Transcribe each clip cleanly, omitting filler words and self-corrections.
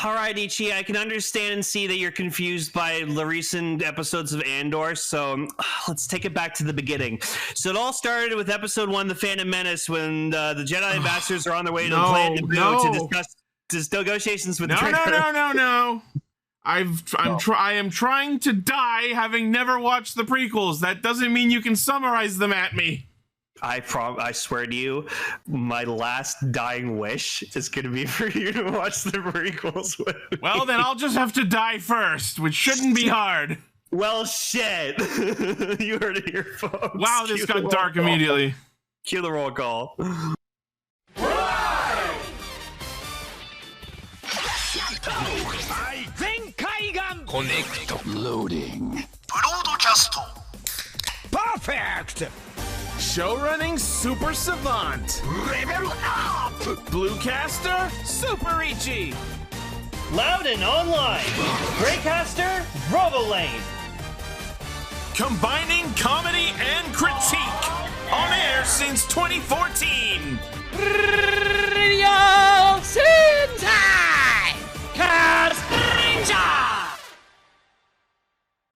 All right, Ichi, I can understand and see that you're confused by the recent episodes of Andor, so let's take it back to the beginning. So it all started with episode 1, The Phantom Menace, when the Jedi ambassadors are on their way to the planet Naboo to discuss negotiations with the traitor. No. I am trying to die having never watched the prequels. That doesn't mean you can summarize them at me. I swear to you, my last dying wish is going to be for you to watch the prequels with me. Well, then I'll just have to die first, which shouldn't be hard. Well, shit. You heard it here, folks. Wow, this got dark immediately. Cue the roll call. Connect. Loading. Broadcast. Perfect. Showrunning super savant. Level up. Bluecaster super Ichi. Loud and online. Greycaster, Robolane. Combining comedy and critique. On air since 2014. Radio Sentai Castranger.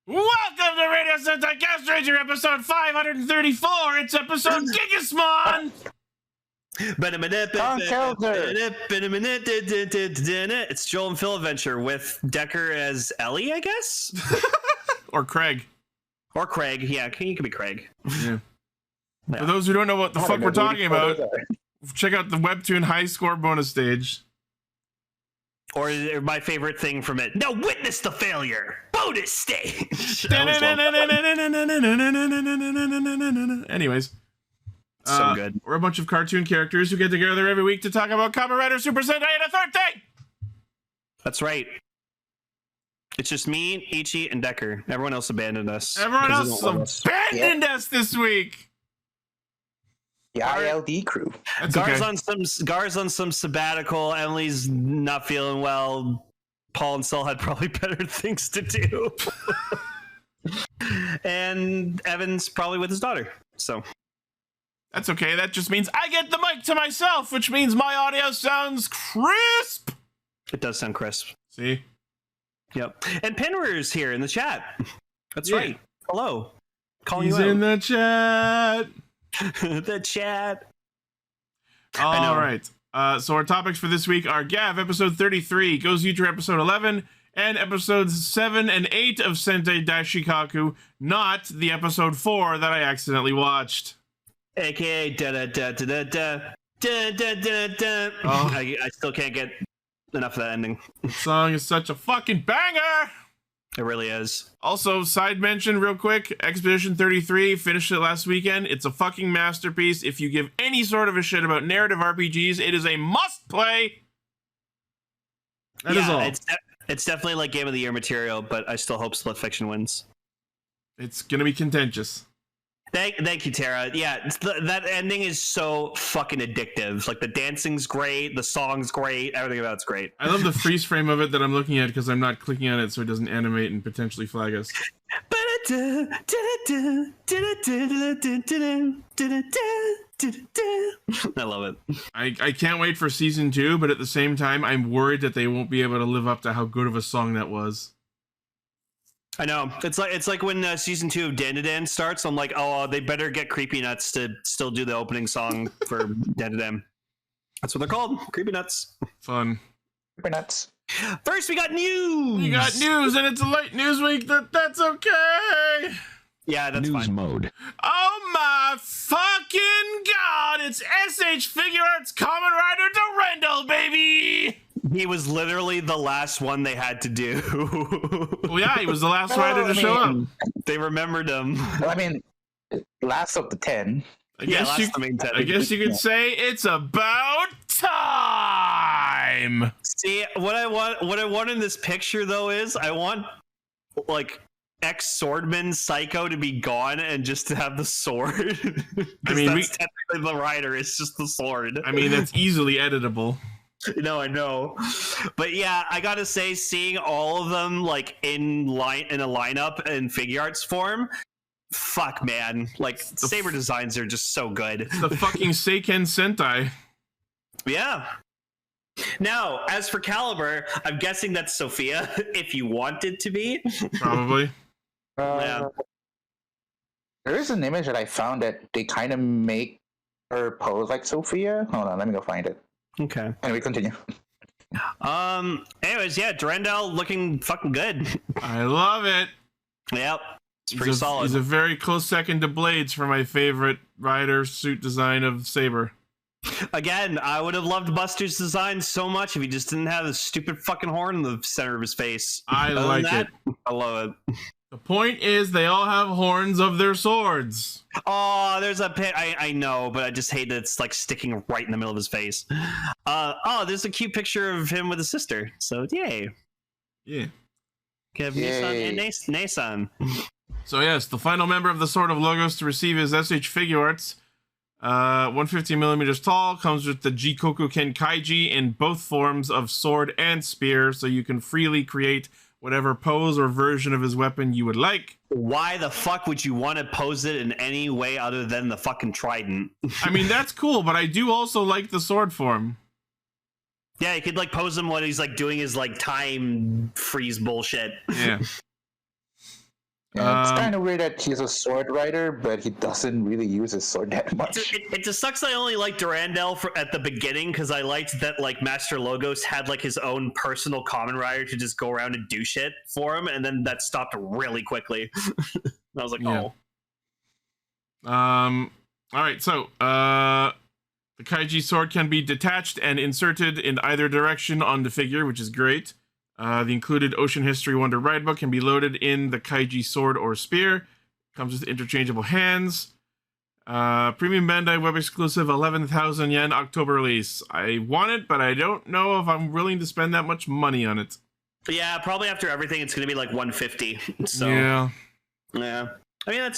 Welcome to Radio Sentai Castranger, episode 534. It's episode Gigasmon. It's Joel and Phil adventure with Decker as Ellie, I guess. Or Craig. Or Craig. Yeah, he could be Craig. Yeah. For those who don't know what the fuck we're talking about, check out the Webtoon High Score bonus stage. Or my favorite thing from it. Now witness the failure. Bonus stage. Anyways. So good. We're a bunch of cartoon characters who get together every week to talk about Kamen Rider Super Sentai and a third thing. That's right. It's just me, Ichi, and Decker. Everyone else abandoned us. Everyone else abandoned us this week. The ILD crew. Gar's on some sabbatical. Emily's not feeling well. Paul and Sol had probably better things to do. And Evan's probably with his daughter. So that's okay. That just means I get the mic to myself, which means my audio sounds crisp. It does sound crisp. See? Yep. And Penrer's here in the chat. That's right. Hello. Calling He's you out. in the chat. The chat. All right. So our topics for this week are Gavv, episode 33, Gozyuger, episode 11, and episodes 7 and 8 of Sentai Daishikkaku, not the episode 4 that I accidentally watched. AKA da-da-da-da-da-da. Da-da-da-da. Oh. I still can't get enough of that ending. The song is such a fucking banger! It really is. Also, side mention real quick, Expedition 33, finished it last weekend. It's a fucking masterpiece. If you give any sort of a shit about narrative RPGs, it is a must-play. That is all. It's definitely like Game of the Year material, but I still hope Split Fiction wins. It's gonna be contentious. Thank you, Tara. Yeah, that ending is so fucking addictive. Like, the dancing's great, the song's great, everything about it's great. I love the freeze frame of it that I'm looking at because I'm not clicking on it so it doesn't animate and potentially flag us. I love it. I can't wait for season 2, but at the same time, I'm worried that they won't be able to live up to how good of a song that was. I know. It's like when season 2 of Dandadan starts. I'm like, oh, they better get Creepy Nuts to still do the opening song for Dandadan. That's what they're called. Creepy Nuts. Fun. Creepy Nuts. First, we got news. We got news, and it's a late news week. That's okay. Yeah, that's News fine. mode. Oh my fucking god! It's SH Figure Arts Kamen Rider Durendal, baby. He was literally the last one they had to do. Well, yeah, he was the last rider to show up. They remembered him. I mean, last of the 10. I guess you could say it's about time. See, what I want in this picture though is I want like ex-swordman Psycho to be gone and just to have the sword. I mean, that's technically the rider. It's just the sword. I mean, that's easily editable. No, I know, but yeah, I gotta say, seeing all of them like in a lineup in figure arts form, fuck man, like saber designs are just so good. It's the fucking Seiken Sentai. Yeah, Now, as for Caliber, I'm guessing that's Sophia, if you want it to be. Probably. Yeah. There is an image that I found that they kind of make her pose like Sophia. Hold on, let me go find it. Okay. Anyway, continue. Anyways, yeah, Durandal looking fucking good. I love it. Yep. It's pretty solid. He's a very close second to Blades for my favorite rider suit design of Saber. Again, I would have loved Buster's design so much if he just didn't have the stupid fucking horn in the center of his face. I like it. I love it. The point is, they all have horns of their swords. Oh, there's a pit. I know, but I just hate that it's like sticking right in the middle of his face. There's a cute picture of him with his sister. So, yay. Yeah. Have Nisan and Nasan. So, yes, the final member of the Sword of Logos to receive his SH figure arts. 150 millimeters tall, comes with the Jikoku Ken Kaiji in both forms of sword and spear, so you can freely create whatever pose or version of his weapon you would like. Why the fuck would you want to pose it in any way other than the fucking trident? I mean, that's cool, but I do also like the sword form. Yeah, you could like pose him when he's like doing his like time freeze bullshit. Yeah. Yeah, it's kind of weird that he's a sword rider, but he doesn't really use his sword that much. It just sucks I only liked Durandal at the beginning because I liked that like Master Logos had like his own personal Kamen Rider to just go around and do shit for him, and then that stopped really quickly. I was like, oh. All right, so the Kaiji sword can be detached and inserted in either direction on the figure, which is great. The included Ocean History Wonder Ride Book can be loaded in the Kaiji sword or spear. Comes with interchangeable hands. Premium Bandai web exclusive 11,000 yen October release. I want it, but I don't know if I'm willing to spend that much money on it. Yeah, probably after everything, it's going to be like 150. So yeah. I mean,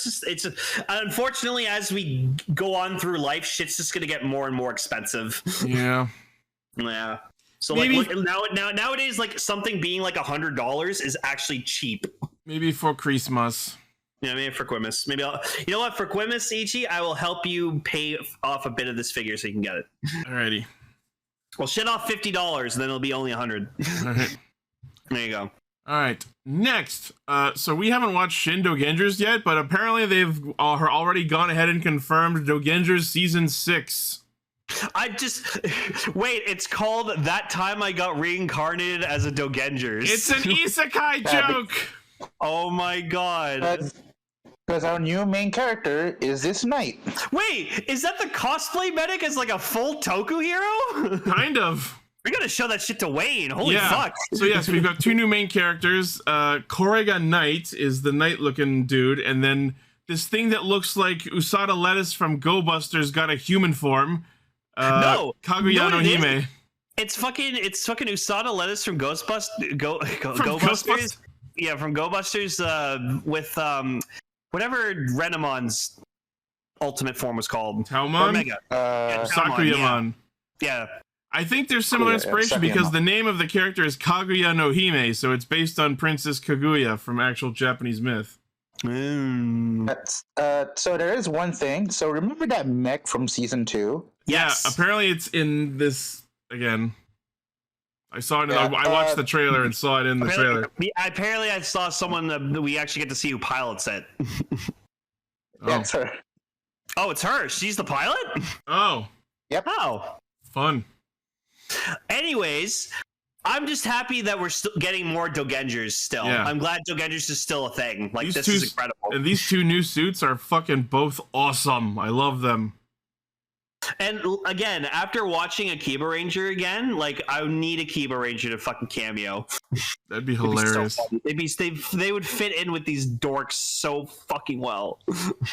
unfortunately, as we go on through life, shit's just going to get more and more expensive. Yeah. Yeah. So maybe, like nowadays, like something being like $100 is actually cheap. Maybe for Christmas. Yeah, maybe for Quimus. Maybe you know what? For Quimus, Ichi, I will help you pay off a bit of this figure so you can get it. Alrighty. Well, shit off $50, and then it'll be only 100. Alright. There you go. Alright. Next. So we haven't watched Shin Dogengers yet, but apparently they've already gone ahead and confirmed Dogengers Season 6. Wait, it's called That Time I Got Reincarnated as a Dogengers. It's an isekai joke! Oh my god. Because our new main character is this knight. Wait, is that the cosplay medic as like a full Toku hero? Kind of. We're gonna show that shit to Wayne. Holy fuck. So yes, we've got two new main characters. Korega Knight is the knight-looking dude, and then this thing that looks like Usada Lettuce from Go Busters got a human form. No, Kaguya no Hime. It's fucking Usada Lettuce from Ghostbusters. Yeah, from Go Busters with whatever Renamon's ultimate form was called. Taumon? Omega. Sakuyamon. Yeah. I think there's similar inspiration because the name of the character is Kaguya no Hime, so it's based on Princess Kaguya from actual Japanese myth. So there is one thing. So remember that mech from season 2? Yes. Yeah, apparently it's in this again. I saw it. I watched the trailer and saw it in the trailer. Apparently, I saw someone that we actually get to see who pilots it. That's her. Oh, it's her. She's the pilot? Oh. Yep. Oh. Fun. Anyways, I'm just happy that we're still getting more Dogengers still. Yeah. I'm glad Dogengers is still a thing. Like, this is incredible. And these two new suits are fucking both awesome. I love them. And again, after watching Akiba Ranger again, like, I need Akiba Ranger to fucking cameo. That'd be hilarious. They would fit in with these dorks so fucking well.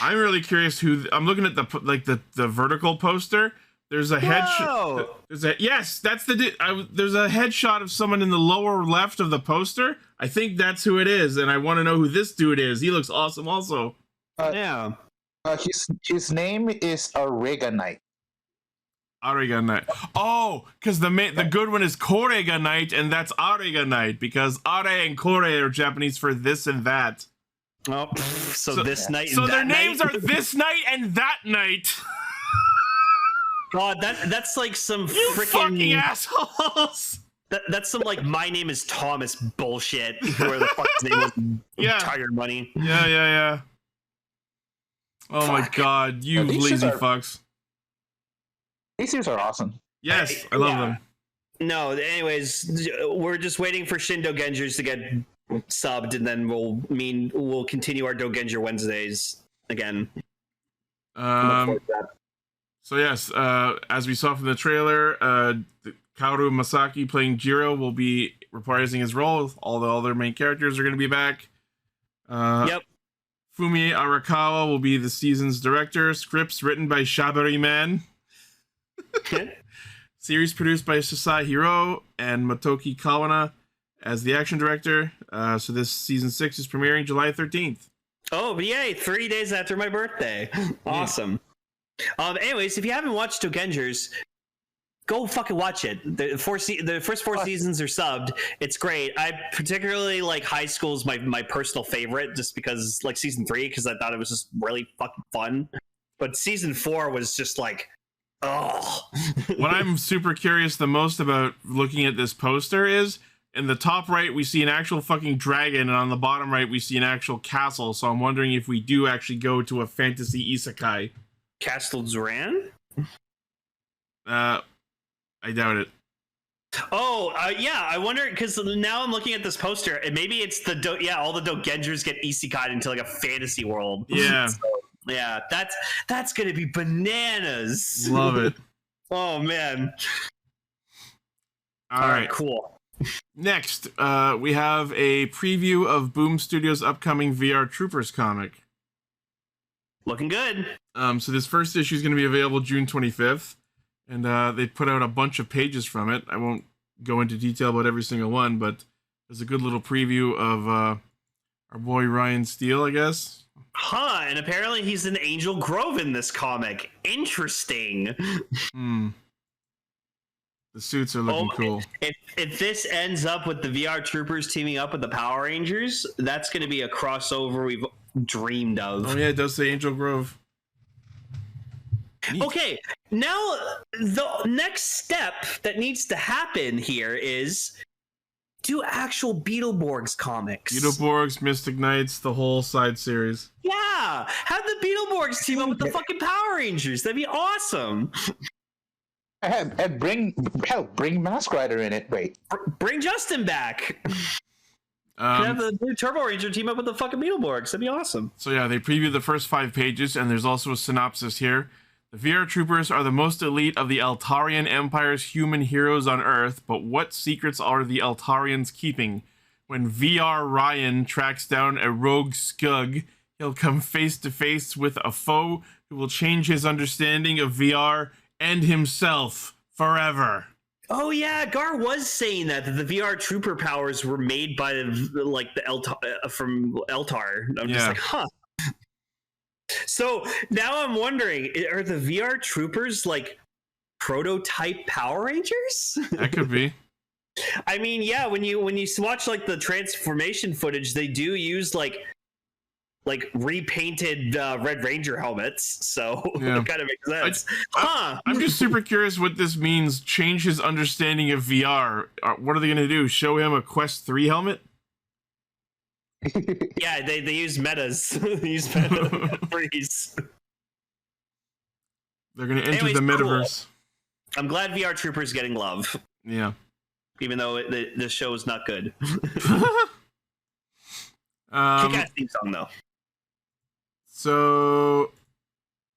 I'm really curious I'm looking at the vertical poster. There's a headshot. Yes, that's there's a headshot of someone in the lower left of the poster. I think that's who it is, and I want to know who this dude is. He looks awesome, also. Yeah. His name is Arega Knight. Arega Knight. Oh, because the good one is Korega Knight, and that's Arega Knight, because Are and Kore are Japanese for this and that. Oh, so this night. So their names are this night and that night. God, that's like some You fucking freaking assholes! that's some like my name is Thomas bullshit. Where the fuck his name was Yeah. Tiger Money. Yeah. Oh my god, you these lazy shits are- fucks. These series are awesome. Yes, I love them. No, anyways, we're just waiting for Shin Dogengers to get subbed, and then we'll continue our Dogenger Wednesdays again. So yes, as we saw from the trailer, Kaoru Masaki playing Jiro will be reprising his role. All the other main characters are going to be back. Yep. Fumie Arakawa will be the season's director. Scripts written by Shabari Man. Series produced by Sasai Hiro and Motoki Kawana as the action director. So this season 6 is premiering July 13th. Oh, yay! 3 days after my birthday. Awesome. Anyways, if you haven't watched Dogengers, go fucking watch it. The first 4 seasons are subbed. It's great. I particularly like High School is my personal favorite, just because like season 3, because I thought it was just really fucking fun. But season 4 was just like, oh. What I'm super curious the most about looking at this poster is in the top right we see an actual fucking dragon, and on the bottom right we see an actual castle. So I'm wondering if we do actually go to a fantasy isekai. Castle Duran? I doubt it. Oh, yeah, I wonder, because now I'm looking at this poster, and maybe it's all the Dogengers get isekai'd into like a fantasy world. Yeah. So, yeah, that's gonna be bananas. Love it. Oh, man. All right, cool. Next, we have a preview of Boom Studios' upcoming VR Troopers comic. Looking good. So this first issue is going to be available June 25th, and they put out a bunch of pages from it. I won't go into detail about every single one, but there's a good little preview of our boy Ryan Steele, I guess. Huh, and apparently he's an Angel Grove in this comic. Interesting. The suits are looking cool. If this ends up with the VR Troopers teaming up with the Power Rangers, that's going to be a crossover we've dreamed of. Oh yeah, it does say Angel Grove. Neat. Okay, now the next step that needs to happen here is do actual Beetleborgs comics. Beetleborgs, Mystic Knights, the whole side series. Yeah, have the Beetleborgs team up with the fucking Power Rangers. That'd be awesome. And bring Mask Rider in it. Wait, bring Justin back. Have the new Turbo Ranger team up with the fucking Beetleborgs. That'd be awesome. So yeah, they previewed the first 5 pages, and there's also a synopsis here. The VR Troopers are the most elite of the Eltarian Empire's human heroes on Earth, but what secrets are the Eltarians keeping? When VR Ryan tracks down a rogue Skug, he'll come face to face with a foe who will change his understanding of VR and himself forever. Oh yeah, Gar was saying that the VR Trooper powers were made by from Eltar. I'm just like, huh. So now I'm wondering, are the VR Troopers like prototype Power Rangers? That could be. I mean, yeah, when you watch like the transformation footage, they do use like repainted Red Ranger helmets, so it kind of makes sense. I'm just super curious what this means. Change his understanding of VR. What are they going to do? Show him a Quest 3 helmet? Yeah, they use metas. They use meta freeze. They're going to enter the metaverse. Cool. I'm glad VR Troopers getting love. Yeah. Even though the show is not good. Kick-ass theme song, though. So,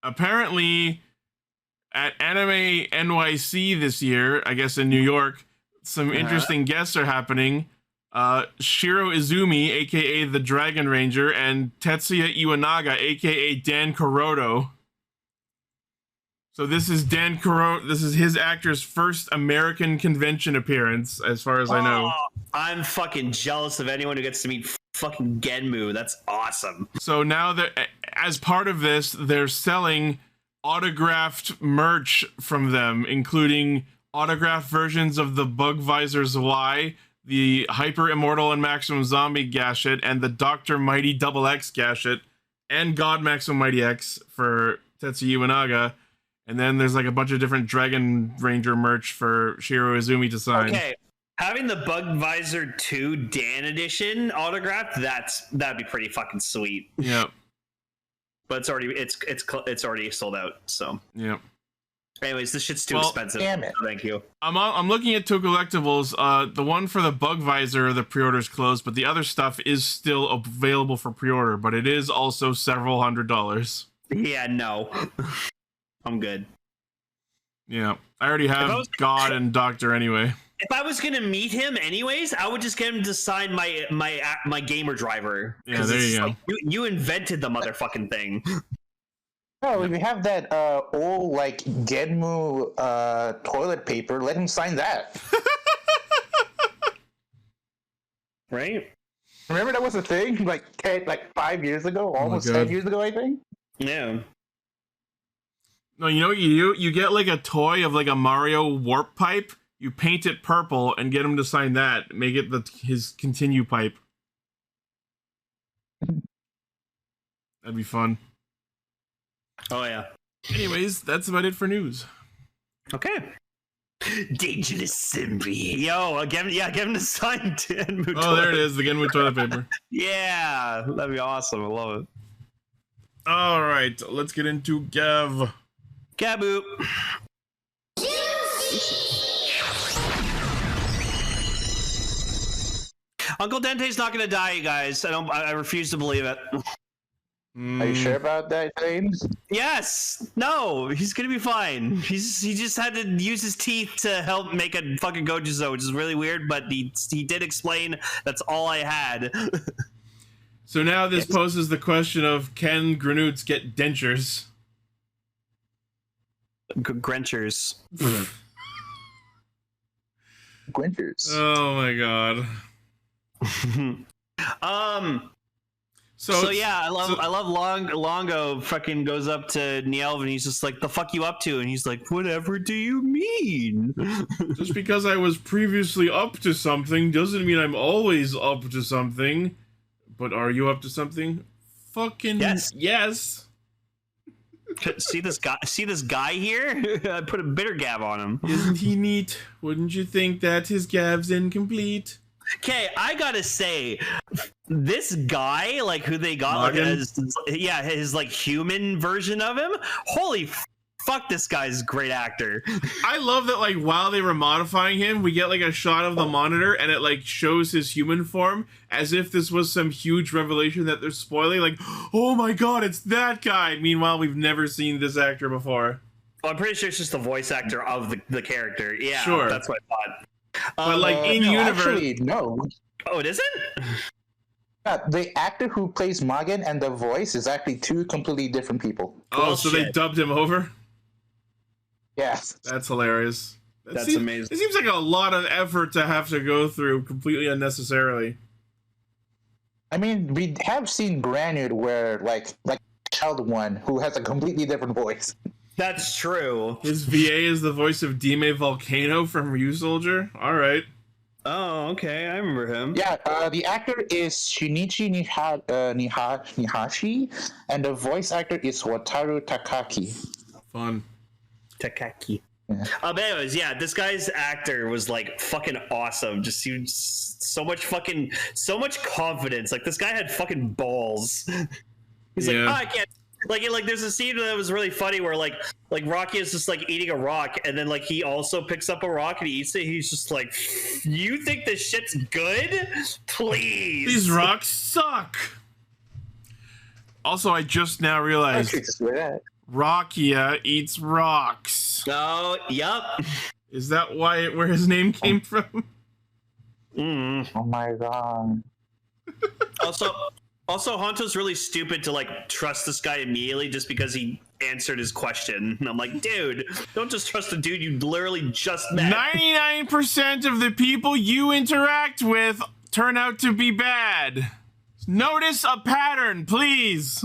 apparently, at Anime NYC this year, I guess in New York, some interesting guests are happening. Shiro Izumi, aka the Dragon Ranger, and Tetsuya Iwanaga, aka Dan Kuroto. So this is Dan Kuroto. This is his actor's first American convention appearance, as far as I know. I'm fucking jealous of anyone who gets to meet fucking Genmu. That's awesome. So now that, as part of this, they're selling autographed merch from them, including autographed versions of the Bugvisor Zwei, the Hyper Immortal and Maximum Zombie Gashet, and the Dr. Mighty XX Gashet, and God Maximum Mighty X for Tetsuya Iwanaga. And then there's like a bunch of different Dragon Ranger merch for Shiro Izumi to sign. Okay. Having the Bug Visor 2 Dan edition autographed, that'd be pretty fucking sweet. Yeah. But it's already sold out, so. Yeah. Anyways, this shit's too expensive. Damn it. So thank you. I'm looking at two collectibles. The one for the Bug Visor, the pre-order's closed, but the other stuff is still available for pre-order, but it is also several $100s. Yeah, no. I'm good. Yeah. I already have God and Doctor anyway. If I was gonna meet him anyways, I would just get him to sign my gamer driver. Yeah, there you go. Like, you invented the motherfucking thing. Oh, we have that old like Genmu toilet paper. Let him sign that. Right? Remember that was a thing like 5 years ago, almost 10 years ago, I think. Yeah. No, you know what you do? You get like a toy of like a Mario warp pipe. You paint it purple and get him to sign that. Make it his continue pipe. That'd be fun. Oh yeah. Anyways, that's about it for news. Okay. Dangerous Simbi. Yo, give him to sign Genmu. Oh, there it is, the Genmu toilet paper. Yeah, that'd be awesome. I love it. All right, let's get into Gavv. Gabu. Uncle Dente's not gonna die, you guys. I refuse to believe it. Are you sure about that, James? Yes. No, he's gonna be fine. He just had to use his teeth to help make a fucking Gojizo, which is really weird, but he did explain that's all I had. So now this poses the question of, can Granoots get dentures? Grenchers. Gwinters. Oh my god. So yeah, I love Longo fucking goes up to Nielv and he's just like, the fuck you up to? And he's like, whatever do you mean? Just because I was previously up to something doesn't mean I'm always up to something. But are you up to something? Fucking yes. See this guy here? I put a bitter Gavv on him. Isn't he neat? Wouldn't you think that his Gavv's incomplete? Okay, I gotta say, this guy, like who they got, like, his like human version of him. Holy fuck, this guy's a great actor. I love that, like, while they were modifying him, we get like a shot of the monitor and it like shows his human form as if this was some huge revelation that they're spoiling. Like, oh my god, it's that guy. Meanwhile, we've never seen this actor before. Well, I'm pretty sure it's just the voice actor of the character. Yeah, sure. That's what I thought. But like in universe, actually, no. Oh, it isn't? The actor who plays Magen and the voice is actually two completely different people. Oh, so they dubbed him over? Yes. That's hilarious. That's amazing. It seems like a lot of effort to have to go through completely unnecessarily. I mean, we have seen Granite where like Child One who has a completely different voice. That's true. His VA is the voice of Dime Volcano from Ryu Soldier. All right. Oh, okay. I remember him. Yeah, the actor is Shinichi Nihashi, and the voice actor is Wataru Takaki. Fun. Takaki. Yeah. But anyways, yeah, this guy's actor was like fucking awesome. Just so much confidence. Like this guy had fucking balls. He's like, oh, I can't. Like there's a scene that was really funny where like Rocky is just like eating a rock and then like he also picks up a rock and he eats it. He's just like, you think this shit's good? Please. These rocks suck. Also, I just now realized Rockia eats rocks. Oh, yep. Is that where his name came from? Oh my god. Also, Honto's really stupid to like trust this guy immediately just because he answered his question. And I'm like, dude, don't just trust a dude you literally just met. 99% of the people you interact with turn out to be bad. Notice a pattern, please.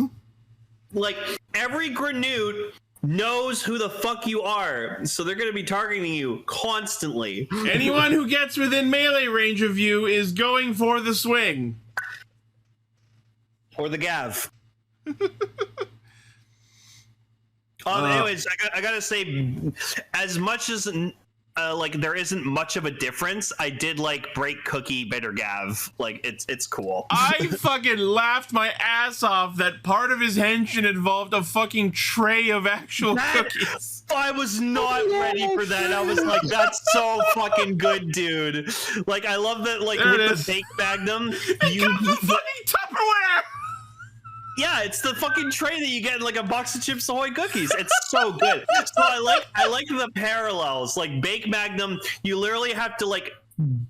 Like, every Granute knows who the fuck you are, so they're going to be targeting you constantly. Anyone who gets within melee range of you is going for the swing. Or the Gavv. Anyways, I gotta say, as much as like there isn't much of a difference, I did like Break Cookie Bitter Gavv. Like it's cool. I fucking laughed my ass off that part of his henshin involved a fucking tray of actual cookies. I was not ready for that. I was like, that's so fucking good, dude. Like, I love that, like, There it with is. the Bake Magnum, It comes with fucking Tupperware! yeah, it's the fucking tray that you get in like a box of Chips Ahoy cookies. It's so good. So I like the parallels. Like Bake Magnum, you literally have to like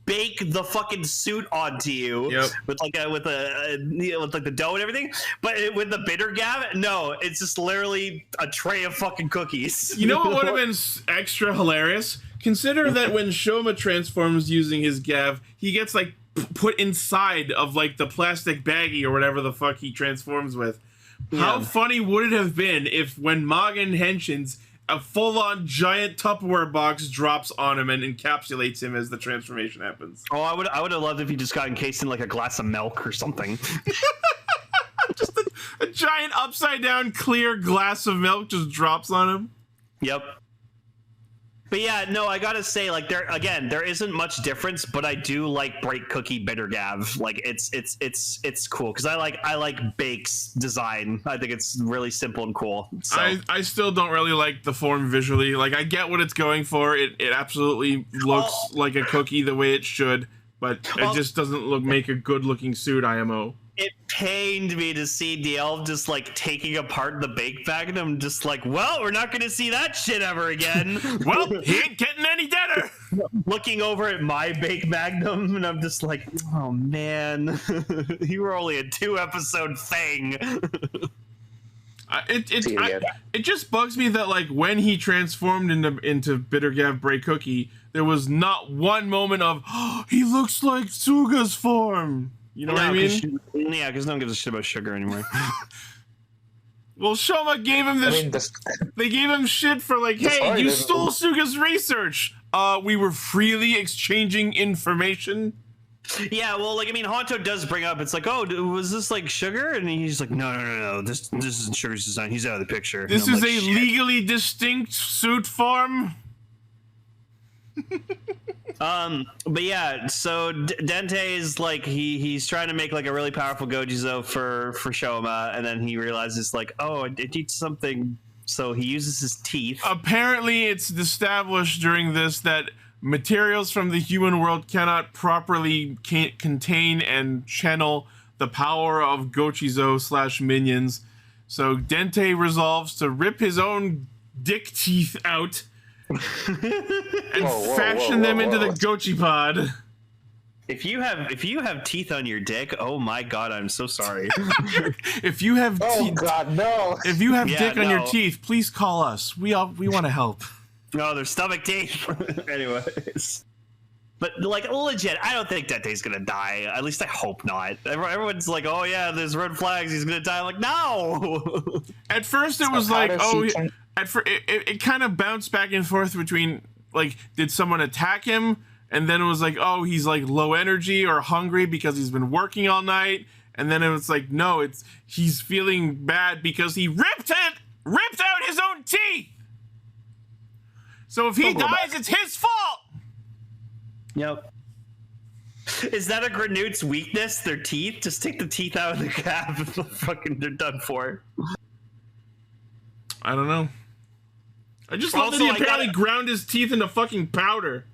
bake the fucking suit onto you with like the dough and everything. But with the Bitter Gavv, no, it's just literally a tray of fucking cookies. You know what would have been extra hilarious? Consider that when Shoma transforms using his Gavv, he gets like put inside of like the plastic baggie or whatever the fuck he transforms with. How funny would it have been if when Magen henshins, a full-on giant Tupperware box drops on him and encapsulates him as the transformation happens? Oh, I would have loved if he just got encased in like a glass of milk or something. Just a giant upside down clear glass of milk just drops on him. Yep. But yeah, no, I gotta say, like, there isn't much difference, but I do like Break Cookie Bitter Gavv. Like, it's cool because I like Bake's design. I think it's really simple and cool. So. I still don't really like the form visually. Like, I get what it's going for. It absolutely looks like a cookie the way it should, but it just doesn't make a good looking suit IMO. It pained me to see DL just like taking apart the Bake Magnum, just like, well, we're not gonna see that shit ever again. Well, he ain't getting any deader. Looking over at my Bake Magnum, and I'm just like, oh man, you were only a 2-episode thing. It just bugs me that like when he transformed into Bitter Gavv Break Cookie, there was not one moment of he looks like Suga's form. You know what I mean? Yeah, because no one gives a shit about sugar anymore. Well, Shoma gave him this. They gave him shit for like, hey, you stole Suga's research. We were freely exchanging information. Yeah, well, like, I mean, Honto does bring up, it's like, oh, was this like sugar? And he's like, no, this isn't Sugar's design. He's out of the picture. This is like, a legally distinct suit form. But yeah, so Dente is like he's trying to make like a really powerful Gojizo for Shoma, and then he realizes like, oh, it eats something, so he uses his teeth. Apparently, it's established during this that materials from the human world cannot properly contain and channel the power of Gochizo / minions. So Dente resolves to rip his own dick teeth out and fashion them into the Gochi pod. If you have teeth on your dick, oh my god, I'm so sorry. If you have god, no. If you have dick on your teeth, please call us. We want to help. No, they're stomach teeth. Anyways. But like legit, I don't think Dente's gonna die. At least I hope not. Everyone's like, oh yeah, there's red flags, he's gonna die. I'm like, no. At first it was like, oh, it kind of bounced back and forth between like, did someone attack him? And then it was like, oh, he's like low energy or hungry because he's been working all night. And then it was like, no, he's feeling bad because he ripped out his own teeth. So if he dies, it's his fault. Yep. Is that a Granoot's weakness? Their teeth? Just take the teeth out of the cab. Fucking, they're done for. I don't know. I just love that he apparently ground his teeth into fucking powder.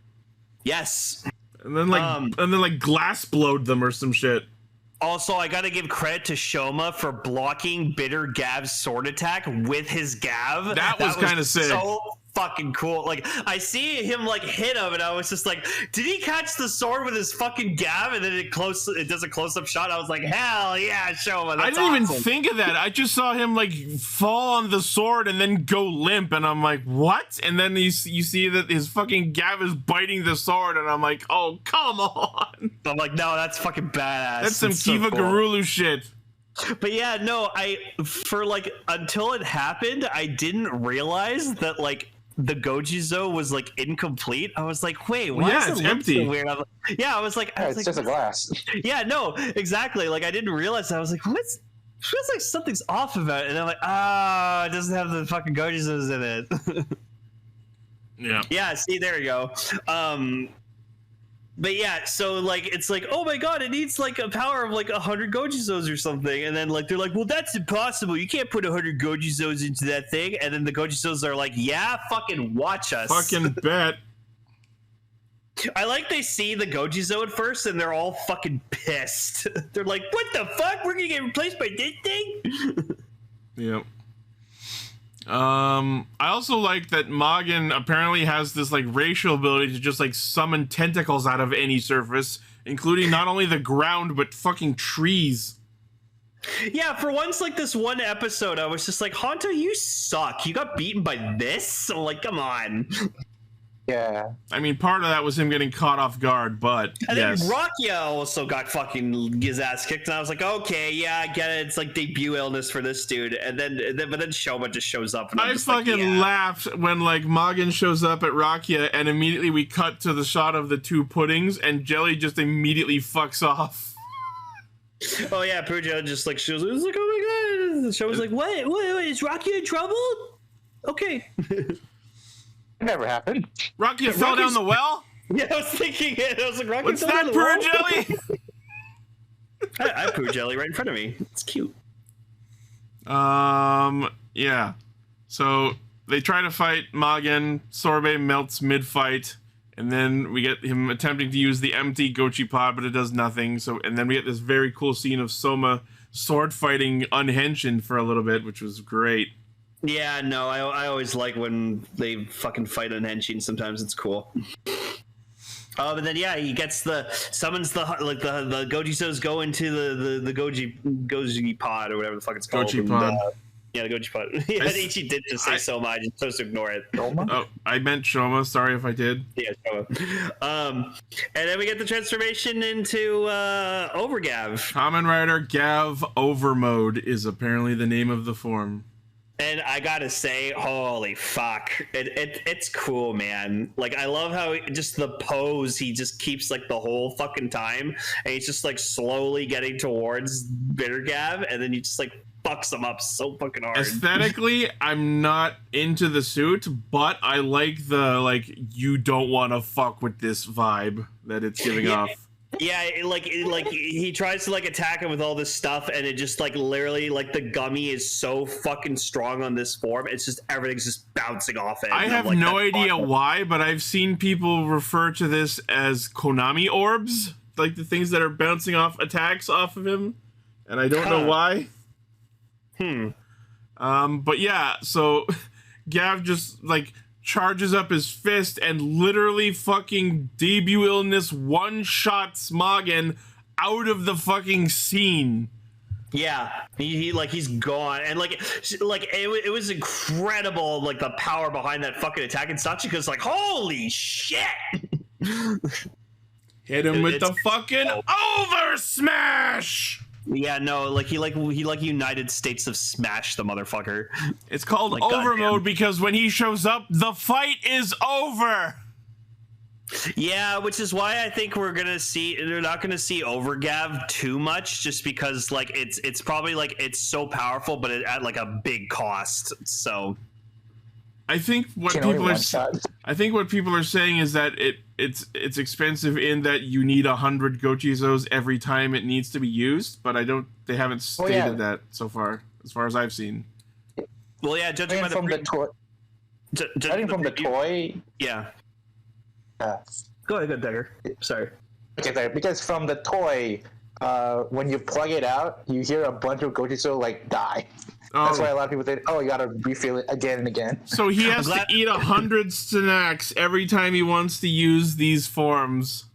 Yes. And then like glass blowed them or some shit. Also, I gotta give credit to Shoma for blocking Bitter Gav's sword attack with his Gavv. That was kind of sick. So fucking cool. Like, I see him like hit him, and I was just like, did he catch the sword with his fucking Gavv? And then it does a close-up shot. I was like, hell yeah, Shoma. That's I didn't even think of that. I just saw him like fall on the sword and then go limp, and I'm like, what? And then you see that his fucking Gavv is biting the sword, and I'm like, oh, come on. I'm like, no, that's fucking badass. That's some Kiva Garulu shit. But yeah, no, until it happened, I didn't realize that like the Gojizo was like incomplete. I was like, wait, why is it empty? So weird? I was like, it's just a glass. Yeah, no, exactly. Like I didn't realize that. I was like, feels like something's off about it. And I'm like, it doesn't have the fucking Gozyugers in it. Yeah. Yeah, see, there you go. But yeah, so like it's like, oh my god, it needs like a power of like 100 Gozyugers or something, and then like they're like, well, that's impossible. You can't put 100 Gozyugers into that thing. And then the Gozyugers are like, yeah, fucking watch us. Fucking bet. I like they see the Gojizo at first, and they're all fucking pissed. They're like, what the fuck? We're gonna get replaced by this thing? Yep. I also like that Magen apparently has this like racial ability to just like summon tentacles out of any surface, including not only the ground but fucking trees. Yeah, for once, like this one episode, I was just like, Honto, you suck. You got beaten by this? I'm like, come on. Yeah. I mean, part of that was him getting caught off guard, but And yes. then Rakia also got fucking his ass kicked, and I was like, okay, yeah, I get it. It's like debut illness for this dude. But then Shoma just shows up, and I'm I just fucking like, yeah. laughed when like Magen shows up at Rakia, and immediately we cut to the shot of the two puddings, and Jelly just immediately fucks off. Oh yeah, Pooja just like shows. It was like, oh my god. The show was like, what? Is Rakia in trouble? Okay. It never happened. Rakia fell down the well? Yeah, I was thinking it. I was like, Rakia. What's fell that, down the Purr wall? Jelly? I have Pooh Jelly right in front of me. It's cute. Yeah. So they try to fight Magen. Sorbet melts mid-fight, and then we get him attempting to use the empty Gochi pod, but it does nothing. And then we get this very cool scene of Soma sword fighting unhenshined for a little bit, which was great. Yeah, no, I always like when they fucking fight on Henshin. Sometimes it's cool. But then yeah, he summons the Gojisos go into the Goji pod or whatever the fuck it's called. Gochi pod. Yeah, the Goji pod. Yeah, Ichi did just say Soma. I just chose to ignore it. Oh, I meant Shoma. Sorry if I did. Yeah, Soma. And then we get the transformation into Overgav. Kamen Rider Gavv Over Mode is apparently the name of the form. And I gotta say, holy fuck, it's cool, man. Like, I love how just the pose he just keeps like the whole fucking time, and he's just like slowly getting towards Bitter Gav, and then he just like fucks him up so fucking hard. Aesthetically, I'm not into the suit, but I like the like you don't want to fuck with this vibe that it's giving off. Yeah, like he tries to like attack him with all this stuff, and it just like literally like the gummy is so fucking strong on this form. It's just everything's just bouncing off it. I have like, no idea why, but I've seen people refer to this as Konami orbs, like the things that are bouncing off attacks off of him, and I don't know why. But yeah, so Gav just like charges up his fist and literally fucking debut illness one-shots Magen out of the fucking scene. Yeah, he's gone, and like it was incredible, like the power behind that fucking attack, and Sachika's like, holy shit! Hit him with the fucking over smash. Yeah, no, like he United States of Smash the motherfucker. It's called like, over goddamn. mode because when he shows up, the fight is over. Yeah, which is why I think they're not gonna see Overgav too much, just because like it's probably like it's so powerful, but at like a big cost. So I think what people are saying is that it's expensive in that you need 100 Gochizos every time it needs to be used, but they haven't stated that so far, as far as I've seen. Well, yeah, judging from the toy. Yeah. Go ahead, Dagger. Sorry. Okay, because from the toy, when you plug it out, you hear a bunch of Gochiso like die. Oh. That's why a lot of people think, oh, you gotta refill it again and again. So he has to eat 100 snacks every time he wants to use these forms.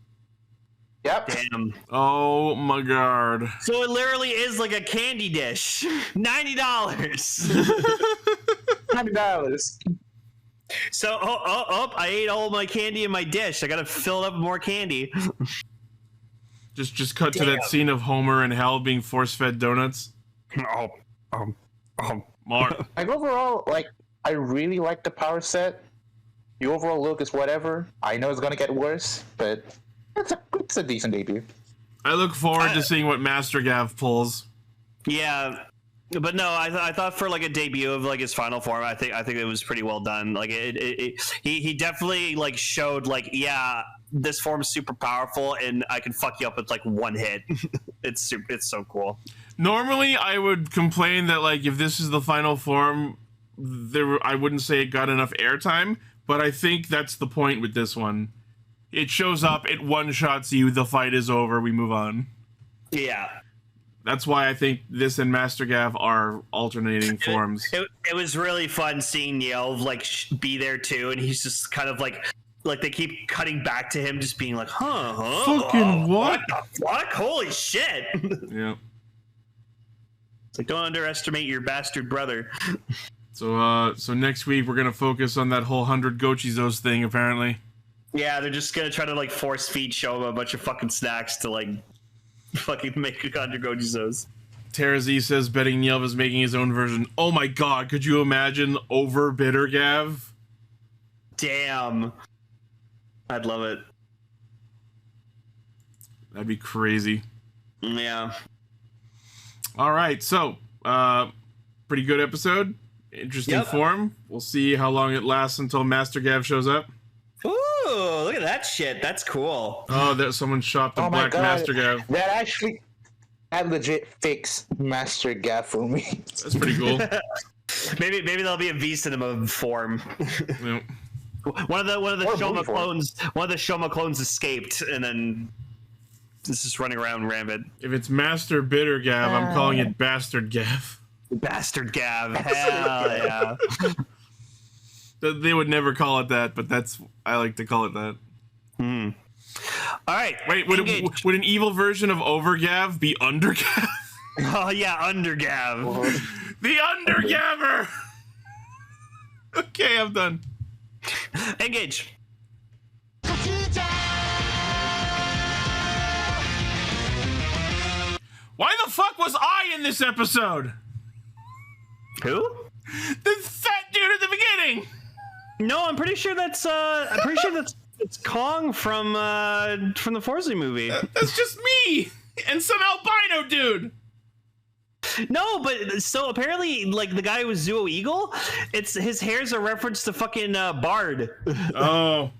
Yep. Damn. Oh my god. So it literally is like a candy dish. $90. $90. So, I ate all my candy in my dish. I gotta fill it up with more candy. Just cut to that scene of Homer and Hal being force-fed donuts. More. Like overall, like I really like the power set. The overall look is whatever. I know it's gonna get worse, but it's a decent debut. I look forward to seeing what Master Gav pulls. Yeah, But no, I thought for like a debut of like his final form, I think it was pretty well done. Like he definitely like showed like, yeah, this form is super powerful and I can fuck you up with like one hit. It's so cool. Normally, I would complain that like if this is the final form, I wouldn't say it got enough airtime, but I think that's the point with this one. It shows up, it one-shots you, the fight is over, we move on. Yeah. That's why I think this and Master Gavv are alternating forms. It was really fun seeing Yelv like be there too, and he's just kind of like they keep cutting back to him, just being like, Fucking what? What the fuck? Holy shit! Yeah. It's like, don't underestimate your bastard brother. So next week we're gonna focus on that whole 100 Gochizos thing, apparently. Yeah, they're just gonna try to like force feed show him a bunch of fucking snacks to like fucking make a 100 Gochizos. Tara Z says betting Yelv is making his own version. Oh my god, could you imagine over bitter Gavv? Damn. I'd love it. That'd be crazy. Yeah. Alright, so pretty good episode. Interesting form. We'll see how long it lasts until Master Gavv shows up. Ooh, look at that shit. That's cool. Oh, there's someone shopped a black Master Gavv. That legit fixed Master Gavv for me. That's pretty cool. maybe there'll be a V cinema form. Yep. One of the Shoma clones escaped, and then this is running around rampant. If it's Master Bitter Gavv, I'm calling it Bastard Gavv. Bastard Gavv. Hell yeah. They would never call it that, but I like to call it that. All right. Wait, would an evil version of Over Gavv be Under Gavv? Oh yeah, Under Gavv. The Under Gavver. Okay, I'm done. Engage. Why the fuck was I in this episode? Who? The fat dude at the beginning. No, I'm pretty sure that's it's Kong from the Forza movie. That's just me and some albino dude. No, but so apparently, like the guy who was Zuo Eagle, his hair's a reference to fucking Bard. Oh.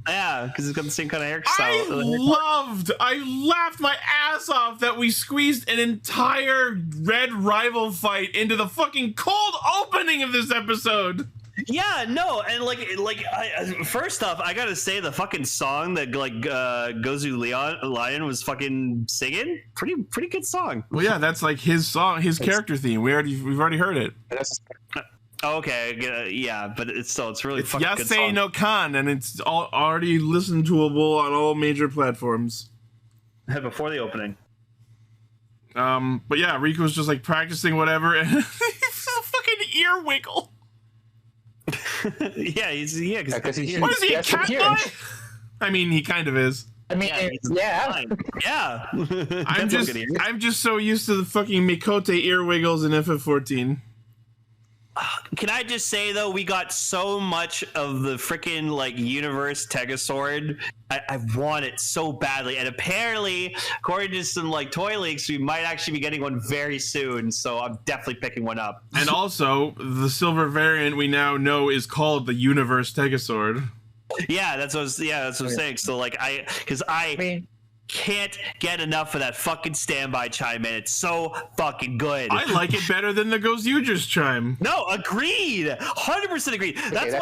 Yeah, because he's got the same kind of hairstyle. I laughed my ass off that we squeezed an entire red rival fight into the fucking cold opening of this episode. Yeah, no, and first off, I gotta say the fucking song that Lion was fucking singing, pretty good song. Well, yeah, that's like his song, his character theme. We've already heard it. Okay, yeah, but it's really fucking good song. Yasei no Kan, and it's already listened toable on all major platforms. Before the opening. But yeah, Rico's just like practicing whatever, and he's a fucking ear wiggle. Yeah, because he's what is he, a cat guy? I mean, he kind of is. I mean, yeah. Yeah. I'm just so used to the fucking Mikote ear wiggles in FF14. Can I just say though, we got so much of the freaking like universe Tegasword. I want it so badly, and apparently, according to some like toy leaks, we might actually be getting one very soon. So I'm definitely picking one up. And also, the silver variant we now know is called the Universe Tegasword. Yeah, that's what I'm saying. So like, I can't get enough of that fucking standby chime in. It's so fucking good. I like it better than the Gozyugers chime. No, agreed. 100% agreed. That's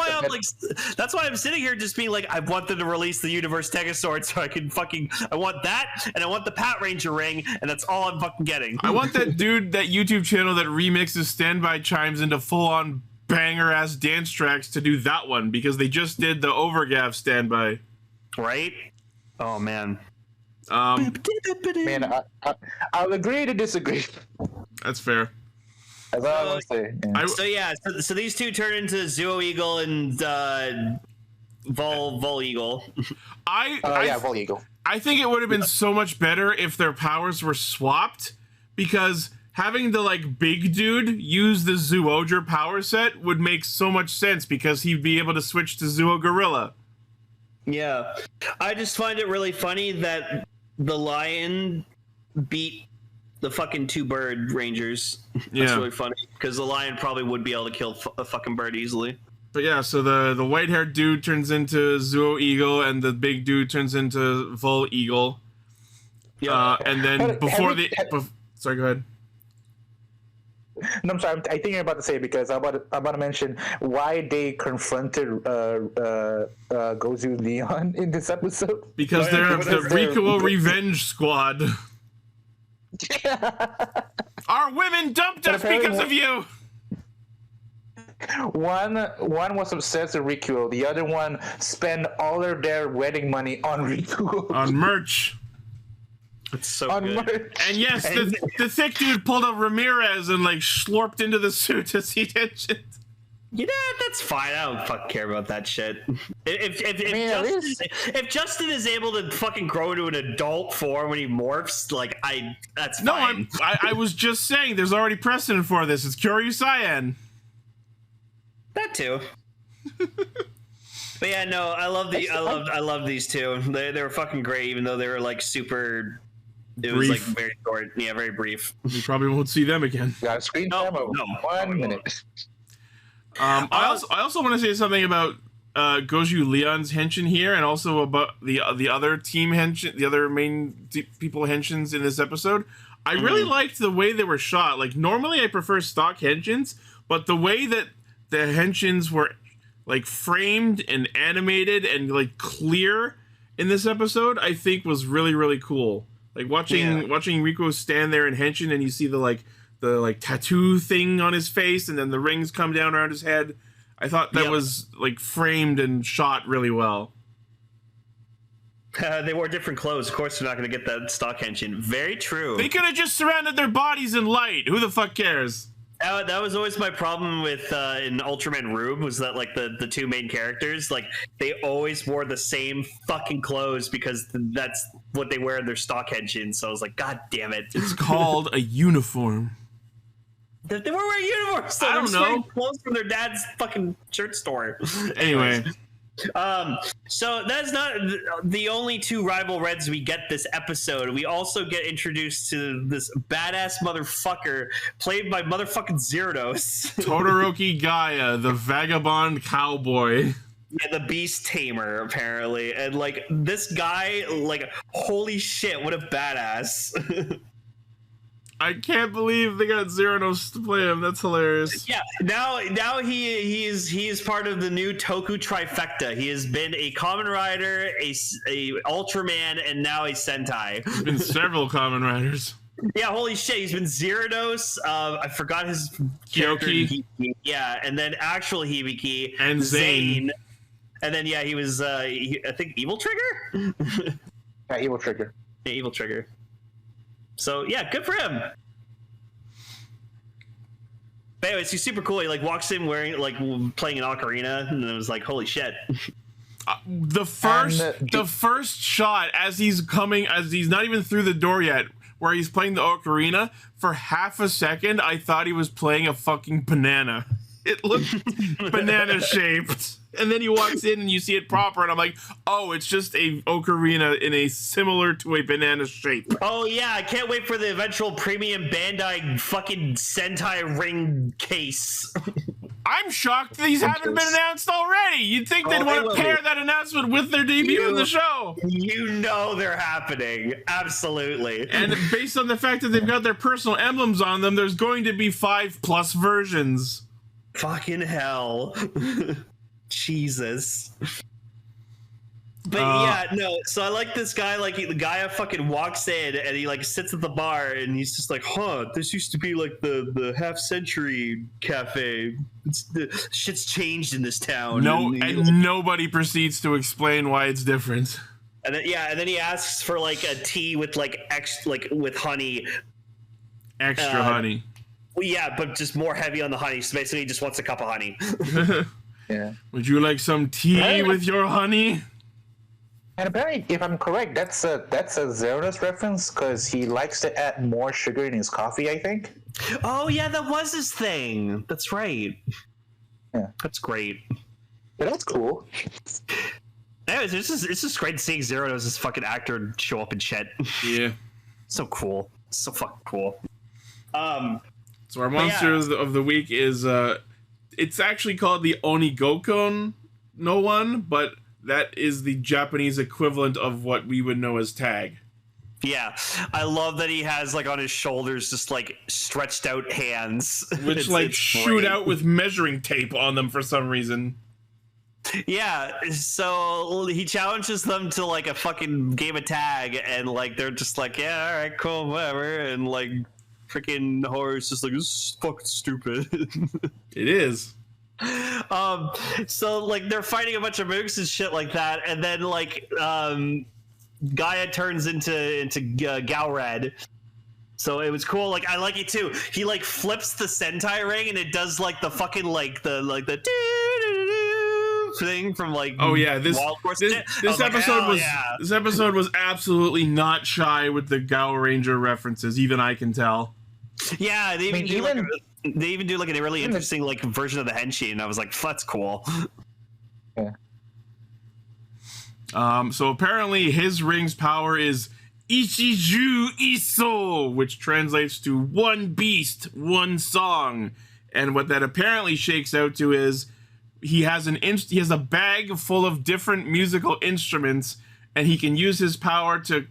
why I'm sitting here just being like, I want them to release the Universe Tegasword so I can I want that, and I want the Pat Ranger ring, and that's all I'm fucking getting. I want that YouTube channel that remixes standby chimes into full-on banger-ass dance tracks to do that one, because they just did the Over Gavv standby. Right? Oh, man. Man, I'll agree to disagree. That's fair. That's all I want to say. So these two turn into Zuo Eagle and Vol Eagle. Vol Eagle. I think it would have been so much better if their powers were swapped, because having the like big dude use the Zuoger power set would make so much sense, because he'd be able to switch to Zuo Gorilla. Yeah, I just find it really funny that the lion beat The fucking two bird rangers. That's Yeah. really funny because the lion probably would be able to kill a fucking bird easily. But yeah, so the white-haired dude turns into Zuo Eagle, and the big dude turns into Vol Eagle. Yeah. And then sorry, go ahead. No, I'm sorry. I think you're about to say it because I'm about to mention why they confronted Gozu Leon in this episode. Because they're the Rikuo Revenge Squad. Our women dumped us because of you. One was obsessed with Rikuo. The other one spent all of their wedding money on Rikuo. On merch. It's so On good. merch. And yes, the thick dude pulled a Ramirez and like slurped into the suit as he did shit. You know, that's fine. I don't fucking care about that shit. If Justin is able to fucking grow into an adult form when he morphs, like that's fine. I was just saying, there's already precedent for this. It's Kyoryu Cyan. That too. But yeah, no, I love these two. They were fucking great, even though they were like super. It was like very short. Yeah, very brief. You probably won't see them again. Got a screen time of 1 minute. I also want to say something about Goju Leon's henshin here, and also about the other team henshin, the other main people henshins in this episode. I really liked the way they were shot. Like normally, I prefer stock henshins, but the way that the henshins were like framed and animated and like clear in this episode, I think was really cool. Like watching Rico stand there in henshin, and you see the tattoo thing on his face, and then the rings come down around his head. I thought that was like framed and shot really well. They wore different clothes. Of course, they're not going to get that stock henshin. Very true. They could have just surrounded their bodies in light. Who the fuck cares? That was always my problem with in Ultraman Rube, was that like the two main characters, like they always wore the same fucking clothes because that's what they wear in their stock henshin. So I was like, God damn it! It's called a uniform. They were wearing uniforms. So I don't know. wearing clothes from their dad's fucking shirt store. Anyway. So that's not the only two rival Reds we get this episode. We also get introduced to this badass motherfucker played by motherfucking Zeronos. Todoroki Gaia, the vagabond cowboy. Yeah, the beast tamer, apparently. And like this guy, like, holy shit, what a badass. I can't believe they got Zeronos to play him. That's hilarious. Yeah, now he is part of the new Toku trifecta. He has been a Kamen Rider, a Ultraman, and now a Sentai. There's been several Kamen Riders. Yeah, holy shit, he's been Zeronos. I forgot his Kyoki. Yeah, and then actual Hibiki And Zane. And then he was I think Evil Trigger. Yeah, Evil Trigger. Yeah, Evil Trigger. So yeah, good for him. But anyways, he's super cool. He like walks in wearing like playing an ocarina, and it was like, holy shit. The first shot as he's not even through the door yet, where he's playing the ocarina, for half a second I thought he was playing a fucking banana. It looked banana shaped. And then he walks in and you see it proper, and I'm like, oh, it's just a ocarina in a similar to a banana shape. Oh yeah, I can't wait for the eventual premium Bandai fucking Sentai ring case. I'm shocked these haven't been announced already. You'd think they'd want to pair that announcement with their debut in the show. You know they're happening. Absolutely. And based on the fact that they've got their personal emblems on them, there's going to be 5+ versions. Fucking hell. Jesus. But so I like this guy. Like the guy fucking walks in and he like sits at the bar and he's just like, this used to be like the half century cafe. The shit's changed in this town. Nobody proceeds to explain why it's different. And then he asks for like a tea with like with honey. Extra honey. Well, yeah, but just more heavy on the honey. So basically he just wants a cup of honey. Yeah. Would you like some tea with your honey? And apparently, if I'm correct, that's a Zeronos reference because he likes to add more sugar in his coffee, I think. Oh yeah, that was his thing. That's right. Yeah, that's great. But that's cool. Anyways, it's just great seeing Zeronos as fucking actor show up and shit. Yeah, so cool. So fucking cool. So our monster of the week is it's actually called the Onigokon no one, but that is the Japanese equivalent of what we would know as tag. Yeah, I love that he has like on his shoulders just like stretched out hands, which it's shoot great. Out with measuring tape on them for some reason. Yeah, so he challenges them to like a fucking game of tag, and like they're just like, yeah, all right, cool, whatever, and like freaking horror's just like, this is fucking stupid. It is. So like they're fighting a bunch of mooks and shit like that, and then like Gaia turns into GaoRed. So it was cool. Like I like it too. He like flips the Sentai ring and it does like the fucking like the thing from like this episode was absolutely not shy with the Gao Ranger references. Even I can tell. Yeah, they even do like a really interesting like version of the Henshi, and I was like, that's cool. Yeah. So apparently his ring's power is Ichiju Iso, which translates to one beast, one song. And what that apparently shakes out to is he has a bag full of different musical instruments, and he can use his power to